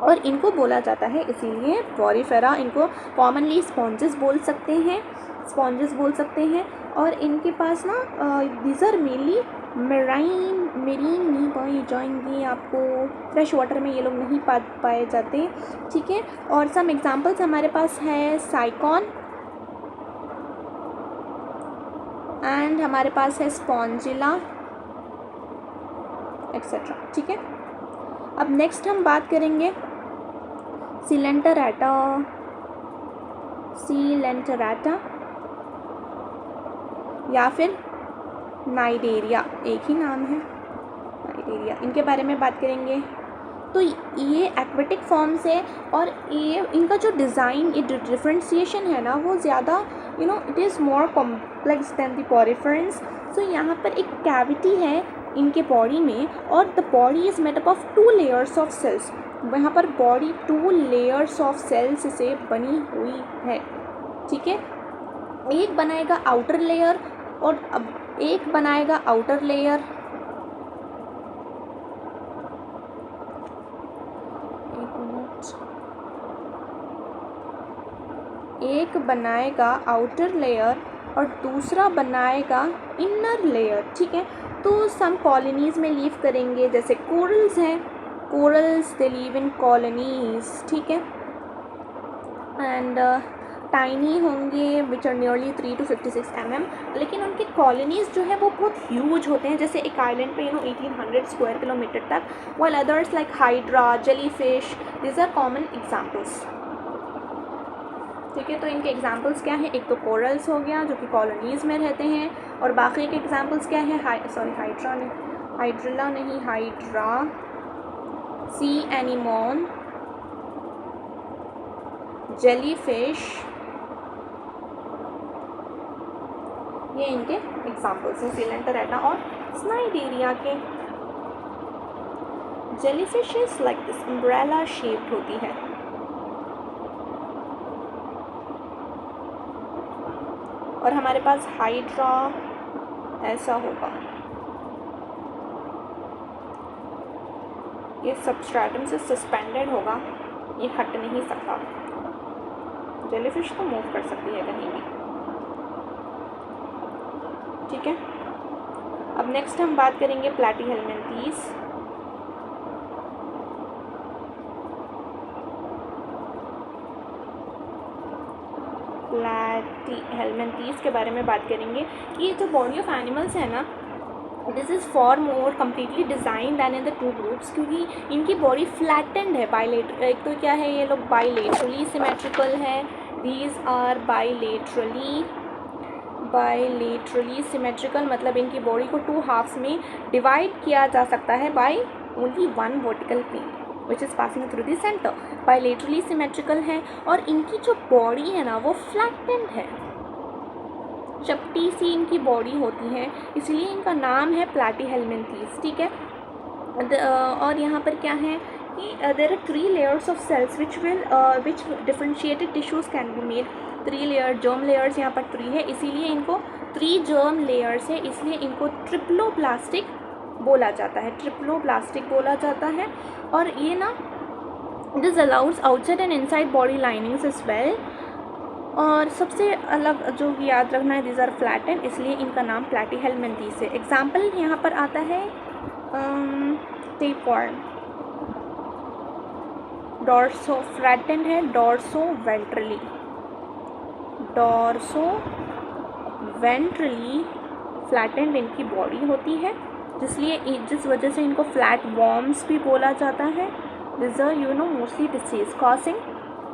और इनको बोला जाता है इसीलिए पॉरीफेरा, इनको कॉमनली स्पॉन्जेस बोल सकते हैं, और इनके पास ना दीज आर मेनली मेरीन नहीं पाए जाएंगे, आपको फ्रेश वाटर में ये लोग नहीं पाए जाते, ठीक है। और सम एग्जांपल्स हमारे पास है साइकॉन, एंड हमारे पास है स्पॉन्जिला एक्सेट्रा, ठीक है। अब नेक्स्ट हम बात करेंगे सिलेंटरेटा या फिर नाइडेरिया, एक ही नाम है नाइडेरिया, इनके बारे में बात करेंगे। तो ये एक्वेटिक फॉर्म्स है, और ये इनका जो डिज़ाइन, ये डिफ्रेंशिएशन है ना, वो ज़्यादा it is more complex than the poriferans. सो यहाँ पर एक कैविटी है इनके बॉडी में, और the body is made up of 2 layers of cells, यहाँ पर बॉडी 2 लेयर्स ऑफ सेल्स से बनी हुई है, ठीक है। एक बनाएगा आउटर लेयर, और अब एक बनाएगा आउटर लेयर, एक बनाएगा आउटर लेयर और दूसरा बनाएगा इनर लेयर, ठीक है। तो सम कॉलोनीज़ में लीव करेंगे, जैसे कोरल्स हैं, कोरल्स दे लीव इन कॉलोनीज़, ठीक है, एंड टाइनी होंगे which are nearly 3 to 56 mm, लेकिन उनके कॉलोनीज़ जो है वो बहुत ह्यूज होते हैं, जैसे एक आइलैंड पे 1800 स्क्वायर किलोमीटर तक, while others like hydra, jellyfish, these are common examples, ठीक है। तो इनके एग्जांपल्स क्या हैं, एक तो कोरल्स हो गया जो कि कॉलोनीज़ में रहते हैं, और बाकी के एग्जांपल्स क्या है, हाइड्रा हाइड्रिला नहीं, हाइड्रा, सी एनिमोन, जेलीफिश, ये इनके एग्जाम्पल्स हैं सिलेंटरेटा और स्नाइडेरिया के। Jellyfish is like this, umbrella shaped होती है। और हमारे पास हाइड्रा ऐसा होगा, ये सबस्ट्रेटम से सस्पेंडेड होगा, ये हट नहीं सकता। जेलीफिश तो मूव कर सकती है कहीं भी, ठीक है। अब नेक्स्ट हम बात करेंगे प्लैटीहेल्मिन्थीस। प्लैटीहेल्मिन्थीस के बारे में बात करेंगे कि ये जो बॉडी ऑफ एनिमल्स है ना, this is for more completely design than in the two groups, क्योंकि इनकी बॉडी फ्लैटेंड है। बाइलेटर, एक तो क्या है, ये लोग बाइलेटरली सिमेट्रिकल है, दीज आर बाइलेटरली सिमेट्रिकल, मतलब इनकी बॉडी को टू हाफ्स में डिवाइड किया जा सकता है by only one vertical plane which is passing through the centre. Bilaterally symmetrical है और इनकी जो बॉडी है ना वो फ्लैटेंड है, चपटी सी इनकी बॉडी होती है, इसलिए इनका नाम है प्लैटीहेल्मिन्थीस, ठीक है। और यहाँ पर क्या है कि there are 3 layers of cells which differentiated tissues can be made. 3 layer germ layers यहाँ पर 3 है, इसीलिए इनको 3 जर्म लेयर्स है, इसलिए इनको ट्रिप्लोब्लास्टिक बोला जाता है, ट्रिप्लोब्लास्टिक बोला जाता है। और ये ना this allows outside and inside body linings as well. और सबसे अलग जो याद रखना है, दिस आर फ्लैटेंड, इसलिए इनका नाम प्लैटीहेल्मिन्थीस है। एग्जाम्पल यहाँ पर आता है टेपवर्म, डॉर्सो फ्लैटेंड है, डॉर्सो वेंट्रली फ्लैटेंड इनकी बॉडी होती है, जिस वजह से इनको फ्लैट वॉर्म्स भी बोला जाता है। This are mostly disease causing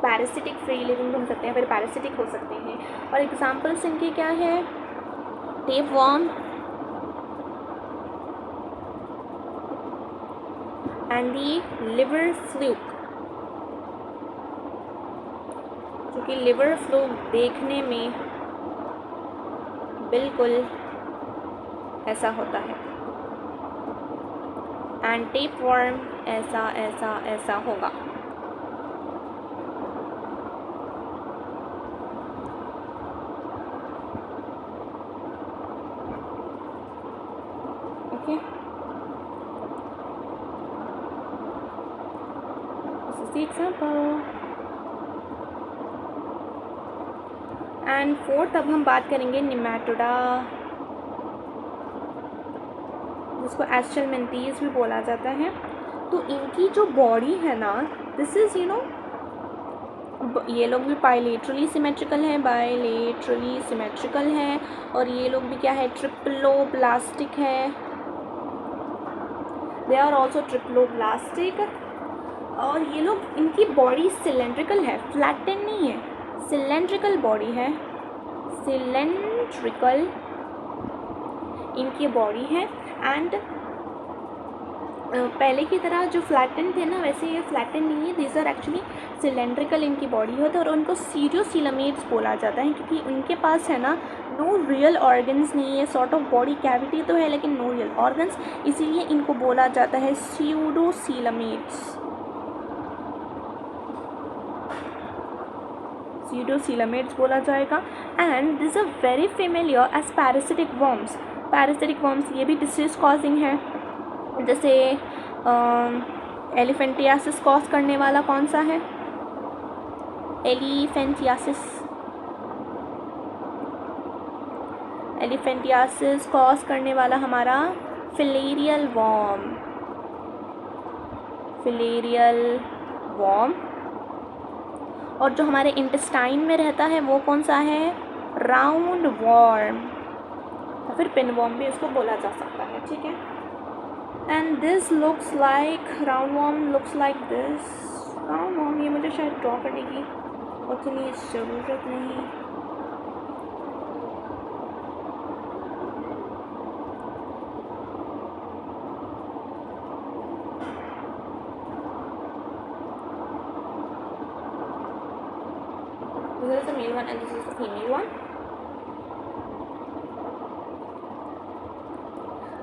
parasitic, free living हो सकते हैं, फिर पैरासिटिक हो सकते हैं। और एग्जाम्पल्स इनके क्या है, tape warm and the liver fluke, क्योंकि लिवर फ्लूक देखने में बिल्कुल ऐसा होता है, एंड टेप वॉर्म ऐसा होगा। एग्जाम्पल एंड फोर्थ, अब हम बात करेंगे निमेटोडा, जिसको एस्चेल्मिन्थीस भी बोला जाता है। तो इनकी जो बॉडी है ना, दिस इज ये लोग भी बाइलेटरली सिमेट्रिकल है, और ये लोग भी क्या है, ट्रिप्लोब्लास्टिक है, दे आर ऑल्सो ट्रिप्लोब्लास्टिक। और ये लोग, इनकी बॉडी सिलेंड्रिकल है, फ्लैटेन नहीं है, सिलेंड्रिकल बॉडी है, सिलेंड्रिकल इनकी बॉडी है। एंड पहले की तरह जो फ्लैटेन थे ना, वैसे ये फ्लैटेन नहीं है, दीज आर एक्चुअली सिलेंड्रिकल इनकी बॉडी होती है। और उनको सीरियोसीलमेट्स बोला जाता है, क्योंकि उनके पास है ना नो रियल ऑर्गन्स नहीं है, सॉर्ट ऑफ बॉडी कैविटी तो है लेकिन नो रियल ऑर्गन्स, इसीलिए इनको बोला जाता है सीडोसीलमेट्स बोला जाएगा। And this are very familiar as parasitic worms, ये भी डिसीज कॉजिंग है। जैसे एलिफेंटियासिस कॉज करने वाला कौन सा है, एलिफेंटियासिस कॉज करने वाला हमारा फिलेरियल वॉर्म। और जो हमारे इंटेस्टाइन में रहता है वो कौन सा है, राउंड वॉर्म, या फिर पिन वॉर्म भी इसको बोला जा सकता है, ठीक है। And this looks like, round worm looks like this. Round worm, ये मुझे शायद ड्रॉ करने की उतनी ज़रूरत नहीं, this is the male one and this is the female one.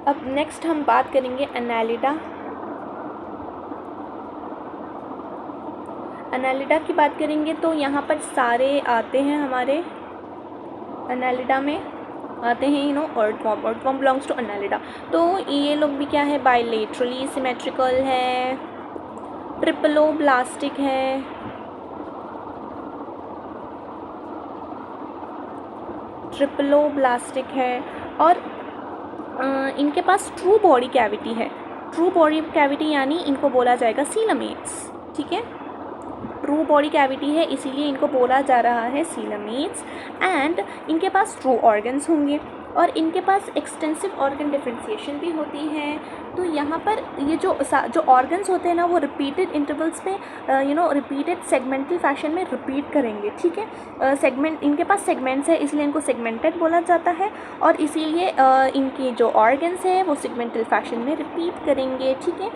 अब नेक्स्ट हम बात करेंगे एनालिडा. एनालिडा की बात करेंगे तो यहाँ पर सारे आते हैं हमारे एनालिडा में आते हैं earthworm. Earthworm belongs to annelida. तो ये लोग भी क्या है, बायलेटरली सिमेट्रिकल है, ट्रिपलोब्लास्टिक है, और इनके पास ट्रू बॉडी कैविटी है. ट्रू बॉडी कैविटी यानी इनको बोला जाएगा सीलमेट्स. ठीक है, ट्रू बॉडी कैविटी है इसीलिए इनको बोला जा रहा है सीलमेट्स. एंड इनके पास ट्रू ऑर्गन्स होंगे और इनके पास एक्सटेंसिव ऑर्गन डिफरेंशिएशन भी होती है. तो यहाँ पर ये जो ऑर्गन्स होते हैं ना वो रिपीटेड इंटरवल्स में रिपीटेड सेगमेंटल फैशन में रिपीट करेंगे. ठीक है, सेगमेंट इनके पास सेगमेंट्स है इसलिए इनको सेगमेंटेड बोला जाता है और इसीलिए इनकी जो ऑर्गन्स है वो सेगमेंटल फैशन में रिपीट करेंगे. ठीक है,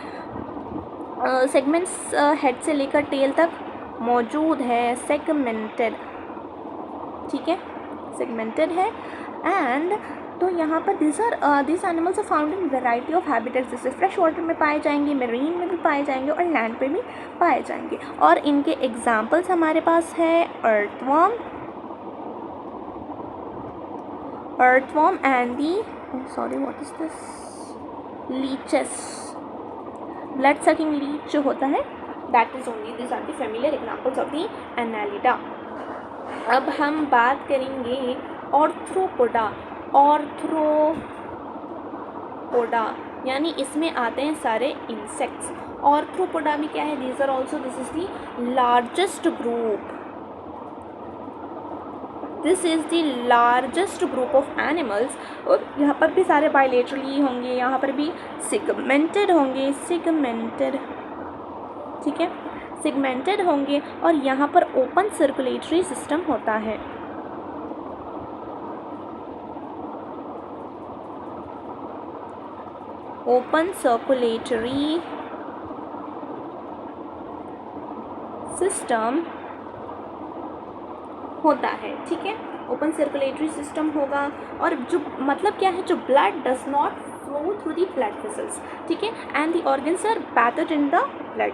सेगमेंट्स हेड से लेकर टेल तक मौजूद है, सेगमेंटेड. ठीक है, सेगमेंटेड है. एंड तो यहाँ पर this animals are found in variety of habitats. जैसे फ्रेश वाटर में पाए जाएंगे, मेरीन में भी पाए जाएंगे और लैंड पे भी पाए जाएंगे. और इनके एग्जाम्पल्स हमारे पास है earthworm and the what is this, leeches. Blood sucking leech जो होता है that is only this are the familiar examples of the annelida. अब हम बात करेंगे ऑर्थ्रोपोडा. ऑर्थ्रोपोडा यानी इसमें आते हैं सारे इंसेक्ट्स. ऑर्थ्रोपोडा भी क्या है, this is the largest group. This is the largest group of animals. और यहाँ पर भी सारे बायलेटरली होंगे, यहाँ पर भी सेगमेंटेड होंगे, ठीक है, सेगमेंटेड होंगे और यहाँ पर ओपन सर्कुलेटरी सिस्टम होता है. ओपन सर्कुलेटरी सिस्टम होता है. ठीक है, ओपन सर्कुलेटरी सिस्टम होगा और जो मतलब क्या है, जो blood does not flow through the blood vessels. ठीक है, and the organs are bathed in the blood.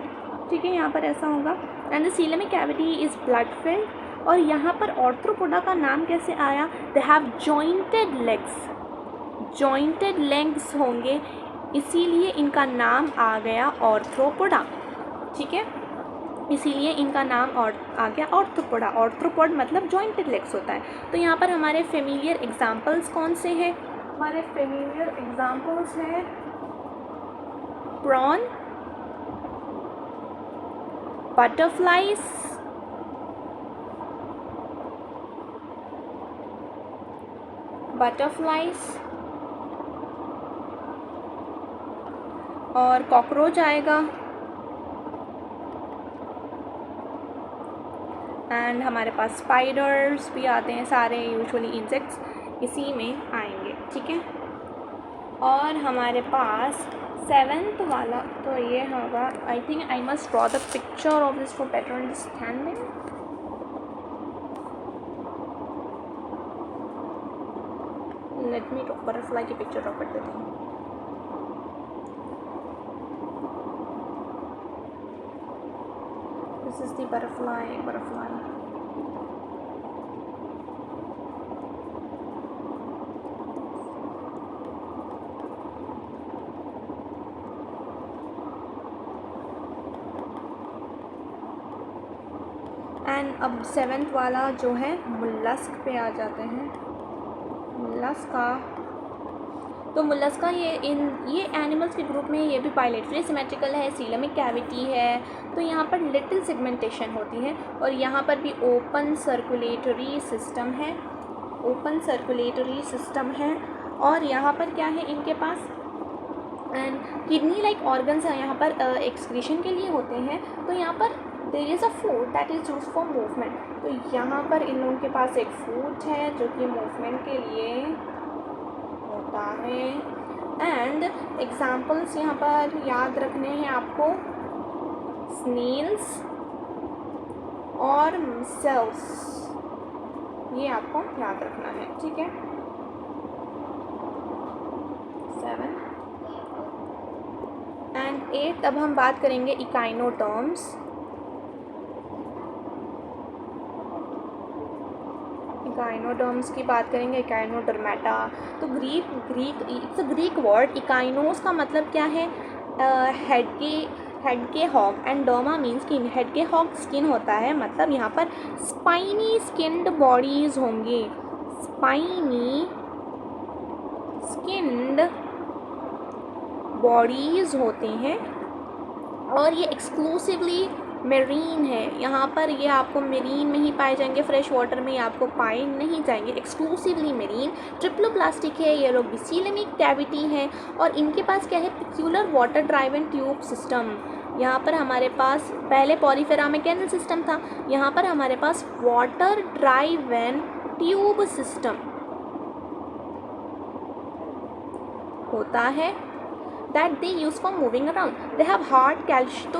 ठीक है, यहाँ पर ऐसा होगा. And the coelomic cavity is blood filled. और यहाँ पर ऑर्थ्रोपोडा का नाम कैसे आया, they have jointed legs. Jointed legs होंगे इसीलिए इनका नाम आ गया ऑर्थ्रोपोडा. ठीक है, इसीलिए इनका नाम और आ गया ऑर्थ्रोपोडा. ऑर्थ्रोपोड मतलब जॉइंटेड लेग्स होता है. तो यहाँ पर हमारे फेमिलियर एग्जाम्पल्स कौन से हैं, हमारे फेमिलियर एग्जाम्पल्स हैं प्रॉन, बटरफ्लाइज, और कॉकरोच आएगा. एंड हमारे पास स्पाइडर्स भी आते हैं. सारे यूजुअली इंसेक्ट्स इसी में आएंगे. ठीक है, और हमारे पास 7th वाला तो ये होगा. I think I must draw the picture of this for better understanding. Let me butterfly की पिक्चर ड्रॉ कर देती हूँ. This is the butterfly. And अब 7th वाला जो है मुल्लस्क पे आ जाते हैं. मुल्लस्का, तो मुल्लस्का ये एनिमल्स के ग्रुप में ये भी बायलेटरली सिमेट्रिकल है, सीलमिक कैविटी है. तो यहाँ पर लिटिल सेगमेंटेशन होती है और यहाँ पर भी ओपन सर्कुलेटरी सिस्टम है. और यहाँ पर क्या है, इनके पास एंड किडनी लाइक ऑर्गन्स हैं. यहाँ पर एक्सक्रीशन के लिए होते हैं. तो यहाँ पर there is a food that is used for movement. तो यहाँ पर इन लोगों के पास एक फूड है जो कि मूवमेंट के लिए होता है. एंड एग्जाम्पल्स यहाँ पर याद रखने हैं आपको, स्नेल्स और मिसल्स. ये आपको याद रखना है, ठीक है। 7 एंड 8 अब हम बात करेंगे इकाइनोटर्म्स। इकाइनोटर्म्स की बात करेंगे, इकाइनोडर्मेटा। तो it's a Greek word. Echinos का मतलब क्या है? Hedgehog and derma means skin. Hedgehog skin होता है, मतलब यहाँ पर स्पाइनी स्किन्ड बॉडीज होंगे, स्पाइनी स्किन्ड बॉडीज होते हैं और ये एक्सक्लूसिवली मेरीन है। यहाँ पर ये आपको मेरीन में ही पाए जाएंगे, फ्रेश वाटर में आपको पाए नहीं जाएंगे, एक्सक्लूसिवली मेरीन। ट्रिप्लोप्लास्टिक है, ये लोग बिसिलमिक कैविटी है और इनके पास क्या है? Peculiar water driven tube system. यहाँ पर हमारे पास पहले पॉलीफेरा में कैनल सिस्टम था, यहाँ पर हमारे पास वाटर ड्राइवन ट्यूब सिस्टम होता है that they use for moving around. They have hard calcium। तो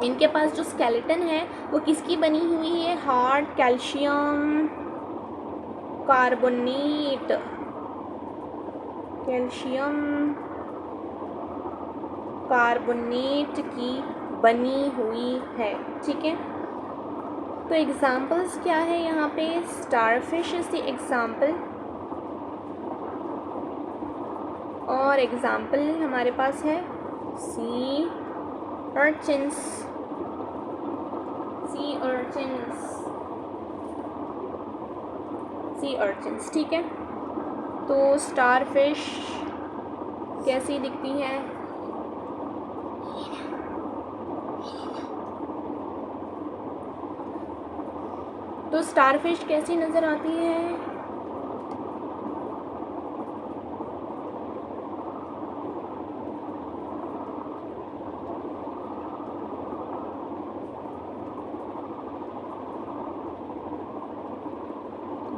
इनके पास जो स्केलेटन है वो किसकी बनी हुई है? Hard calcium carbonate, calcium carbonate की बनी हुई है, ठीक है। तो एग्जाम्पल्स क्या है यहाँ पे? स्टारफिश इज द एग्जाम्पल और एग्जाम्पल हमारे पास है सी अर्चिन्स, सी अर्चिन्स, ठीक है। तो स्टारफिश कैसी दिखती है? तो स्टारफिश कैसी नज़र आती है?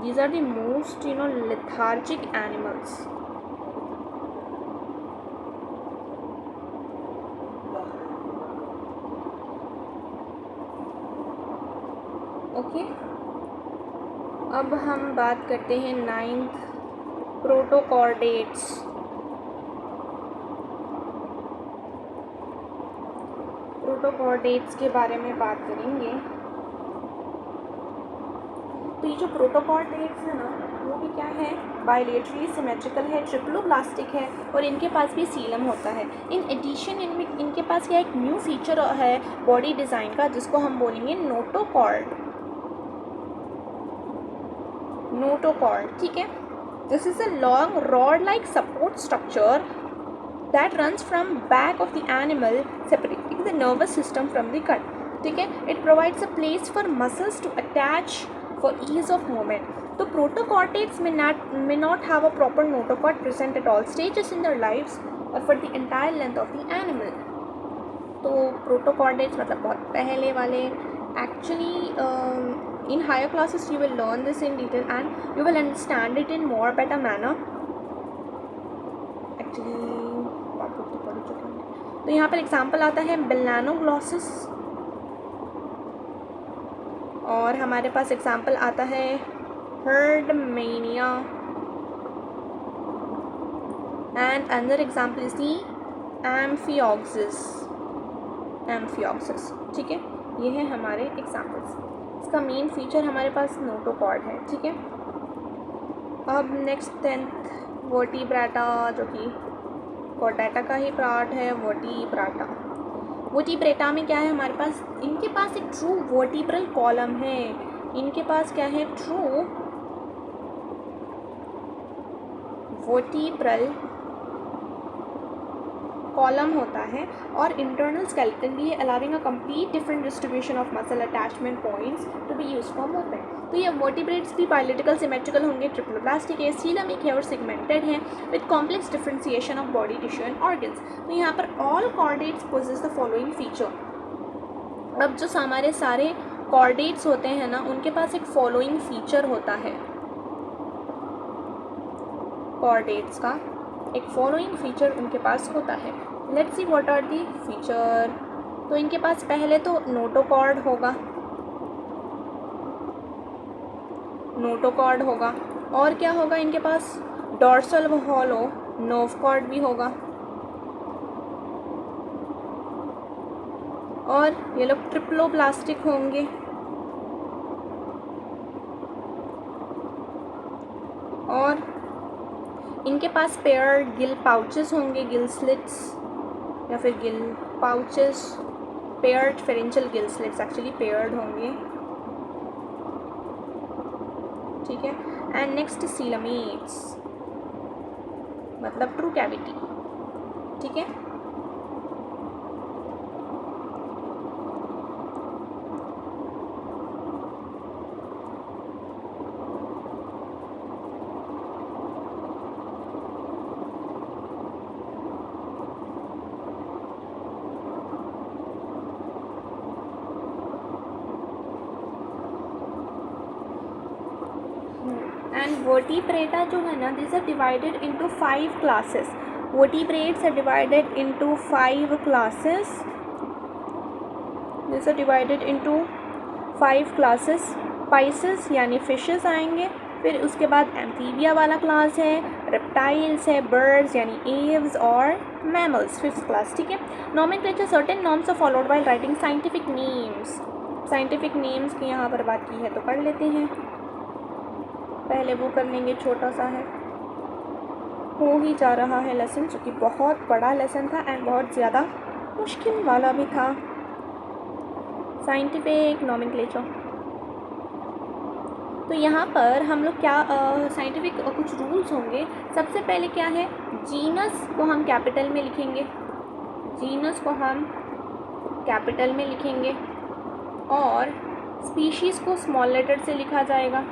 These are the most, lethargic animals. Okay, अब हम बात करते हैं 9th, प्रोटोकॉर्डेट्स। प्रोटोकॉर्डेट्स के बारे में बात करेंगे। तो ये जो प्रोटोकॉर्डेट्स है ना, वो भी क्या है? बायलेटरली सिमेट्रिकल है, ट्रिप्लोप्लास्टिक है और इनके पास भी सीलम होता है। इन एडिशन इनके पास क्या एक न्यू फीचर है बॉडी डिज़ाइन का, जिसको हम बोलेंगे नोटोकॉर्ड, ठीक है। This is a long rod like support structure that runs from back of the animal, separating the nervous system from the gut, ठीक है। It provides a place for muscles to attach for ease of movement. तो protochordates may not have a proper notochord present at all stages in their lives or for the entire length of the animal. तो protochordates मतलब बहुत पहले वाले। Actually in higher classes you will learn this in detail and you will understand it in more better manner. Actually तो यहाँ पर example आता है बेलानोग्लॉसिस और हमारे पास एग्जाम्पल आता है Herdmania and another example is the amphioxus, ठीक है। ये है हमारे एग्जाम्पल्स। इसका मेन फीचर हमारे पास नोटोकॉर्ड है, ठीक है। अब नेक्स्ट 10th वर्टिब्रेटा, जो कि कॉर्डेटा का ही पार्ट है। वर्टिब्रेटा में क्या है हमारे पास? इनके पास एक ट्रू वर्टिब्रल कॉलम है। इनके पास क्या है? ट्रू वर्टिब्रल कॉलम होता है और इंटरनल स्केलेटन भी है, allowing a complete different distribution of muscle attachment points to be used for movement. तो ये वर्टिब्रेट्स भी बायलेटिकल सिमेट्रिकल होंगे, ट्रिप्लोप्लास्टिक है, सीलमिक है और सेगमेंटेड है with complex differentiation of body tissue and organs. तो यहाँ पर all chordates possess the following feature. अब जो हमारे सारे कॉर्डेट्स होते हैं ना, उनके पास एक फॉलोइंग फीचर होता है। कॉर्डेट्स का एक फॉलोइंग फीचर उनके पास होता है। Let's see what are the feature. तो इनके पास पहले तो नोटोकॉर्ड होगा, नोटोकॉर्ड होगा। और क्या होगा इनके पास? डॉर्सल हॉलो नोवकॉर्ड भी होगा। और ये लोग ट्रिप्लोब्लास्टिक होंगे। और इनके पास पेयर्ड गिल पाउचेस होंगे, गिल स्लिट्स या फिर gill pouches, paired pharyngeal gill slits actually paired होंगे, ठीक है। एंड नेक्स्ट सीलमेट्स मतलब ट्रू कैविटी, ठीक है। एंड वर्टिब्रेटा जो है ना, this are divided into 5 classes. Vertebrates are divided into 5 classes. This are divided into 5 classes. Pisces यानी फिशेस आएंगे, फिर उसके बाद एम्फीबिया वाला क्लास है, रेप्टाइल्स है, बर्ड्स यानी एव्स और मैमल्स 5th क्लास, ठीक है। Nomenclature certain norms are followed by writing scientific names. Scientific names की यहाँ पर बात की है तो कर लेते हैं, पहले वो कर लेंगे, छोटा सा है, हो ही जा रहा है लेसन, जो कि बहुत बड़ा लेसन था एंड बहुत ज़्यादा मुश्किल वाला भी था। साइंटिफिक नॉमेनक्लेचर, तो यहाँ पर हम लोग क्या साइंटिफिक कुछ रूल्स होंगे। सबसे पहले क्या है, जीनस को हम कैपिटल में लिखेंगे, जीनस को हम कैपिटल में लिखेंगे, और स्पीशीज़ को स्मॉल लेटर से लिखा जाएगा,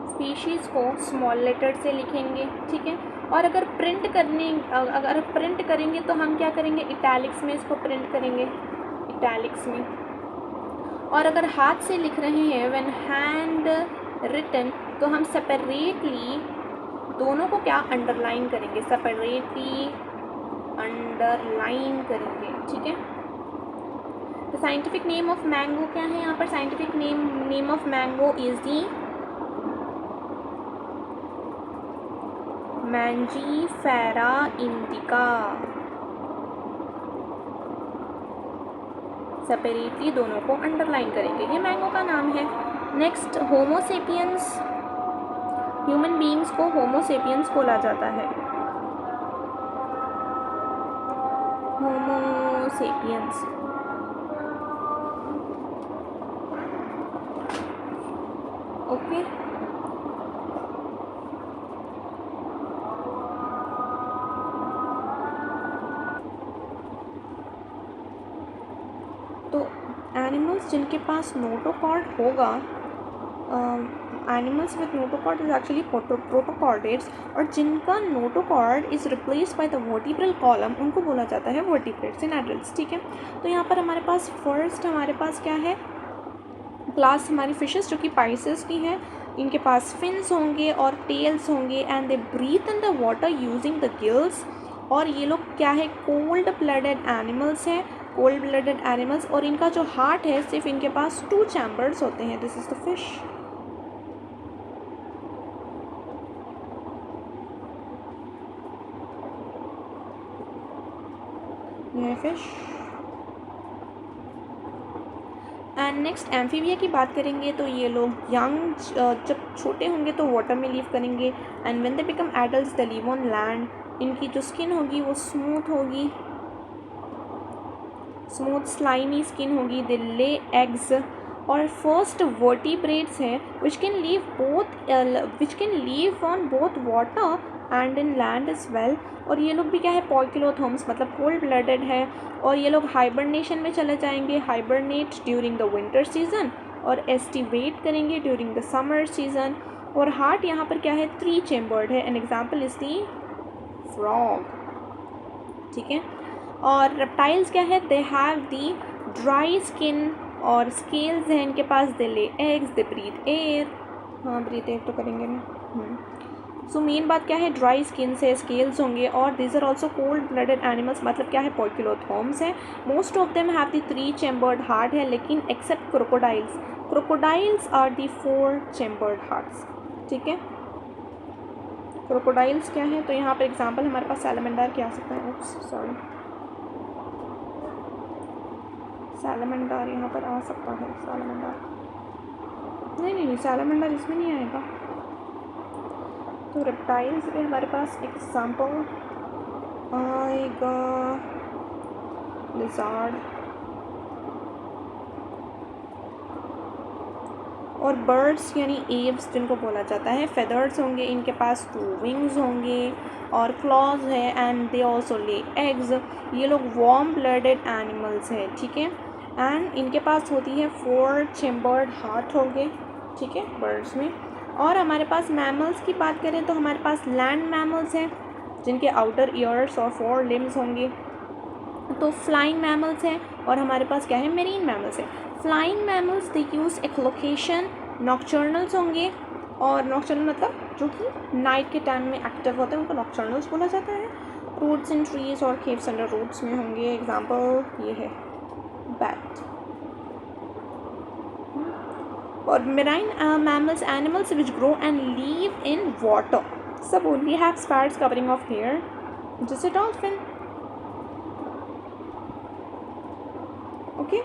स्पीशीज़ को स्मॉल लेटर से लिखेंगे, ठीक है। और अगर प्रिंट करेंगे तो हम क्या करेंगे, इटैलिक्स में इसको प्रिंट करेंगे, इटैलिक्स में। और अगर हाथ से लिख रहे हैं व्हेन हैंड रिटन, तो हम सेपरेटली दोनों को क्या अंडरलाइन करेंगे, सेपरेटली अंडरलाइन करेंगे, ठीक है। तो साइंटिफिक नेम ऑफ मैंगो क्या है यहाँ पर? Scientific name of mango is the Mangifera indica. Separately दोनों को अंडरलाइन करेंगे, ये मैंगो का नाम है। नेक्स्ट होमोसेपियंस, ह्यूमन बीइंग्स को होमोसेपियंस बोला जाता है, होमोसेपियंस। ओके, तो एनिमल्स जिनके पास नोटोकॉर्ड होगा, animals with notochord is actually protochordates, और जिनका notochord is replaced by the vertebral column, उनको बोला जाता है वर्टिब्रेट्स इन एडल्ट्स, ठीक है। तो यहाँ पर हमारे पास फर्स्ट हमारे पास क्या है, क्लास हमारी फिशेस जो कि पाइसेस की है। इनके पास फिन्स होंगे और टेल्स होंगे, and they breathe in the water using the gills. और ये लोग क्या है, कोल्ड ब्लडेड एनिमल्स हैं, कोल्ड ब्लडेड एनिमल्स। और इनका जो हार्ट है, सिर्फ इनके पास 2 चैम्बर्स होते हैं। दिस इज द फिश, ये है फिश। एंड नेक्स्ट एम्फीबिया की बात करेंगे तो ये लोग यंग जब छोटे होंगे तो वाटर में लीव करेंगे, and when they become adults they live on land. इनकी जो स्किन होगी वो स्मूथ होगी, स्मूथ स्लाइमी स्किन होगी। दे ले एग्स। और फर्स्ट वर्टिब्रेट्स हैं which can live on both water and in land as well. और ये लोग भी क्या है, पॉइकिलोथर्म्स मतलब कोल्ड ब्लडेड है, और ये लोग हाइबरनेशन में चले जाएंगे, hibernate during the winter season, और एस्टिवेट करेंगे ड्यूरिंग द समर सीजन। और हार्ट यहाँ पर क्या है, 3 चेम्बर्ड है। An example is the frog, ठीक है। और रेप्टाइल्स क्या है, they have the dry skin और स्केल्स हैं इनके पास, they lay eggs, they breathe air. हाँ, ब्रीथ एयर तो करेंगे ना। सो मेन बात क्या है, ड्राई स्किन से, स्केल्स होंगे, और this are also cold blooded animals, मतलब क्या है, पॉइकिलोथर्म्स हैं। Most of them have the 3 chambered heart है, लेकिन except crocodiles. Crocodiles are the 4 chambered hearts, ठीक है। क्रोकोडाइल्स क्या है, तो यहाँ पर एग्जांपल हमारे पास सैलमेंडर क्या आ सकता है, सॉरी सैलमेंडर यहाँ पर आ सकता है, सैलमेंडर नहीं सैलमेंडर इसमें नहीं आएगा। तो रेप्टाइल्स में हमारे पास एग्जांपल आएगा लिज़ार्ड, और बर्ड्स यानी एव्स जिनको बोला जाता है, फेदर्स होंगे, इनके पास 2 विंग्स होंगे और क्लॉज है and they also lay eggs. ये लोग वार्म ब्लडेड एनिमल्स हैं, ठीक है। एंड इनके पास होती है 4 चैम्बर्ड हार्ट होंगे, ठीक है, बर्ड्स में। और हमारे पास मैमल्स की बात करें तो हमारे पास लैंड मैमल्स हैं जिनके आउटर ईयर्स और 4 लिम्स होंगे, तो फ्लाइंग मैमल्स हैं। और हमारे पास क्या है, मेरीन मैमल्स हैं। फ्लाइंग मैमल्स दे यूज़ एक्लोकेशन, नॉक्चर्नल्स होंगे, और नॉक्चर्नल मतलब जो कि नाइट के टाइम में एक्टिव होते हैं उनको नॉक्चर्नल्स बोला जाता है। रूट्स इन ट्रीज और केव्स अंडर रूट्स में होंगे, एग्जांपल ये है बैट। और marine mammals animals which grow and live in water, सब only have sparse covering of hair, जैसे डॉल्फिन, ओके।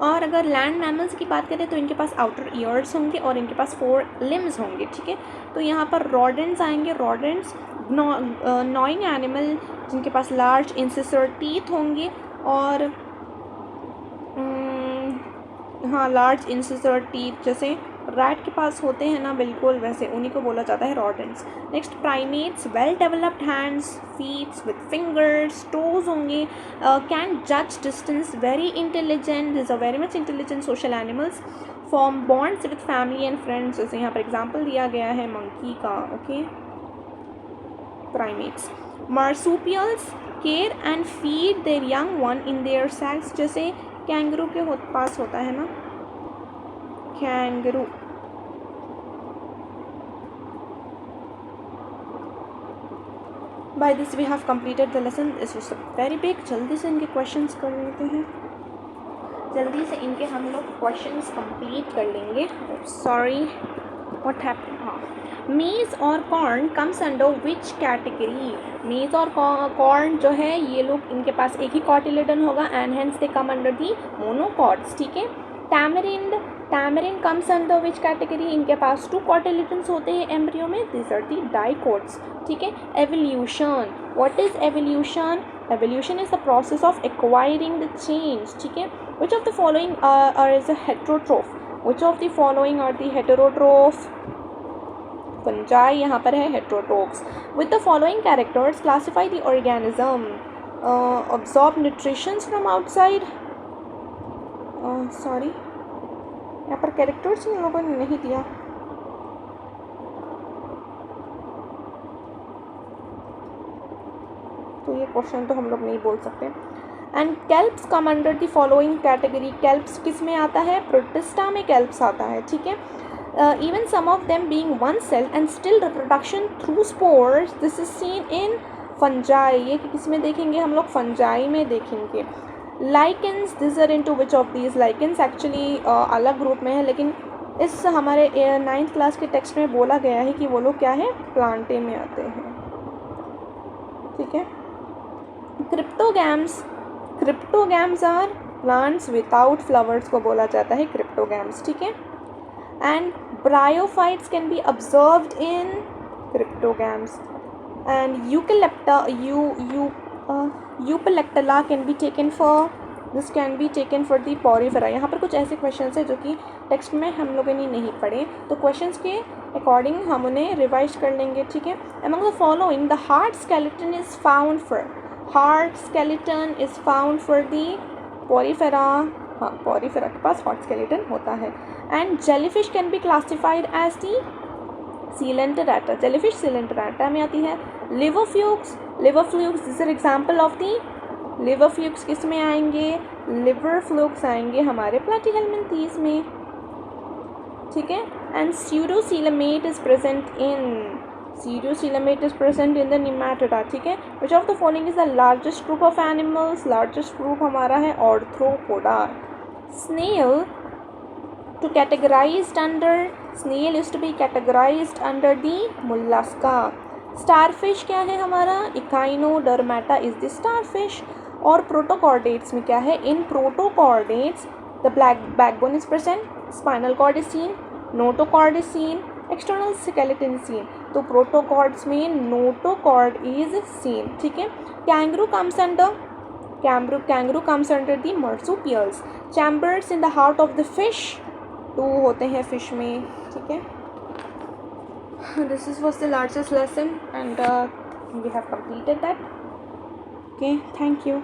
और अगर लैंड मैमल्स की बात करें तो इनके पास आउटर ईयर्स होंगे और इनके पास 4 लिम्स होंगे, ठीक है। तो यहाँ पर रॉडेंट्स आएंगे, रॉडेंट्स नॉइंग एनिमल जिनके पास लार्ज इंसिसर टीथ होंगे, और हाँ लार्ज इंसिसर टीथ जैसे रैट के पास होते हैं ना, बिल्कुल वैसे उन्हीं को बोला जाता है rodents. Next primates, well developed hands, feets with fingers, toes होंगे, कैन जज distance, very intelligent, this are very much intelligent social animals, form bonds with family and friends, जैसे यहाँ पर एग्जाम्पल दिया गया है मंकी का, okay. Primates, marsupials care and feed their young one in their sacs, जैसे kangaroo के पास होता है ना, kangaroo. By this we have completed the lesson, this was very big. जल्दी से इनके क्वेश्चंस कर लेते हैं, जल्दी से इनके हम लोग क्वेश्चंस कंप्लीट कर लेंगे। सॉरी व्हाट हैपेंड, हाँ, मेज और corn comes under which category, मेज और कॉर्न जो है ये लोग, इनके पास एक ही कॉटिलेडन होगा and hence they come under the monocots, ठीक है। Tamarind comes under which category, इनके पास 2 कॉटिलेडन्स होते हैं एम्ब्रियो में, दिस आर दी डाइकोट्स, ठीक है। Evolution, what is evolution, evolution is the process of acquiring the change, ठीक है। Which of the following are is a heterotroph, which of the following are the heterotroph, fungi यहाँ पर है heterotrophs. With the following characters classify the organism, absorb nutrition from outside, sorry यहाँ पर characters in लोगों ने नहीं दिया, तो ये क्वेश्चन तो हम लोग नहीं बोल सकते। And kelps come under the following category, kelps किस में आता है, प्रोटिस्टा में कैल्प्स आता है, ठीक है। Even some of them being one cell and still reproduction through spores, this is seen in fungi, ये किस में देखेंगे हम लोग, fungi में देखेंगे। Lichens, these are into which of these, lichens actually अलग ग्रुप में है, लेकिन इस हमारे 9th क्लास के टेक्स्ट में बोला गया है कि वो लोग क्या है, प्लांटे में आते हैं, ठीक है। Cryptogams are plants without flowers को बोला जाता है क्रिप्टोगैम्स, ठीक है। And bryophytes can be observed in cryptogams, and Eupalectella can be taken for, this can be taken for the porifera। यहाँ पर कुछ ऐसे क्वेश्चंस हैं जो कि टेक्स्ट में हम लोगों ने नहीं पढ़े, तो क्वेश्चंस के अकॉर्डिंग हम उन्हें रिवाइज कर लेंगे, ठीक है। Among the following, the heart skeleton is found for the porifera, हाँ पोरीफेरा के पास हॉट स्केलेटन होता है। And jellyfish can be classified as the coelenterata, jellyfish coelenterata में आती है। Liver flukes this are example of the liver flukes, किस में आएंगे, लिवरफ्लूक्स आएंगे हमारे प्लैटीहेल्मिन्थीज में, ठीक है। And pseudocoelomate is present in the nematoda, ठीक है। Which of the following is the largest group of animals, largest group हमारा है arthropoda. Snail to categorized under snail is to be categorized under the mollusca. starfish क्या है हमारा, Echinodermata is the starfish. और protochordates में क्या है, in protochordates the black backbone is present, spinal cord is seen, notochord is seen, external skeleton seen. तो protochords में notochord is seen. ठीक है. Kangaroo comes under kangaroo comes under the marsupials. chambers in the heart of the fish, 2 होते हैं fish में. ठीक है. this was the largest lesson and we have completed that. Okay, thank you.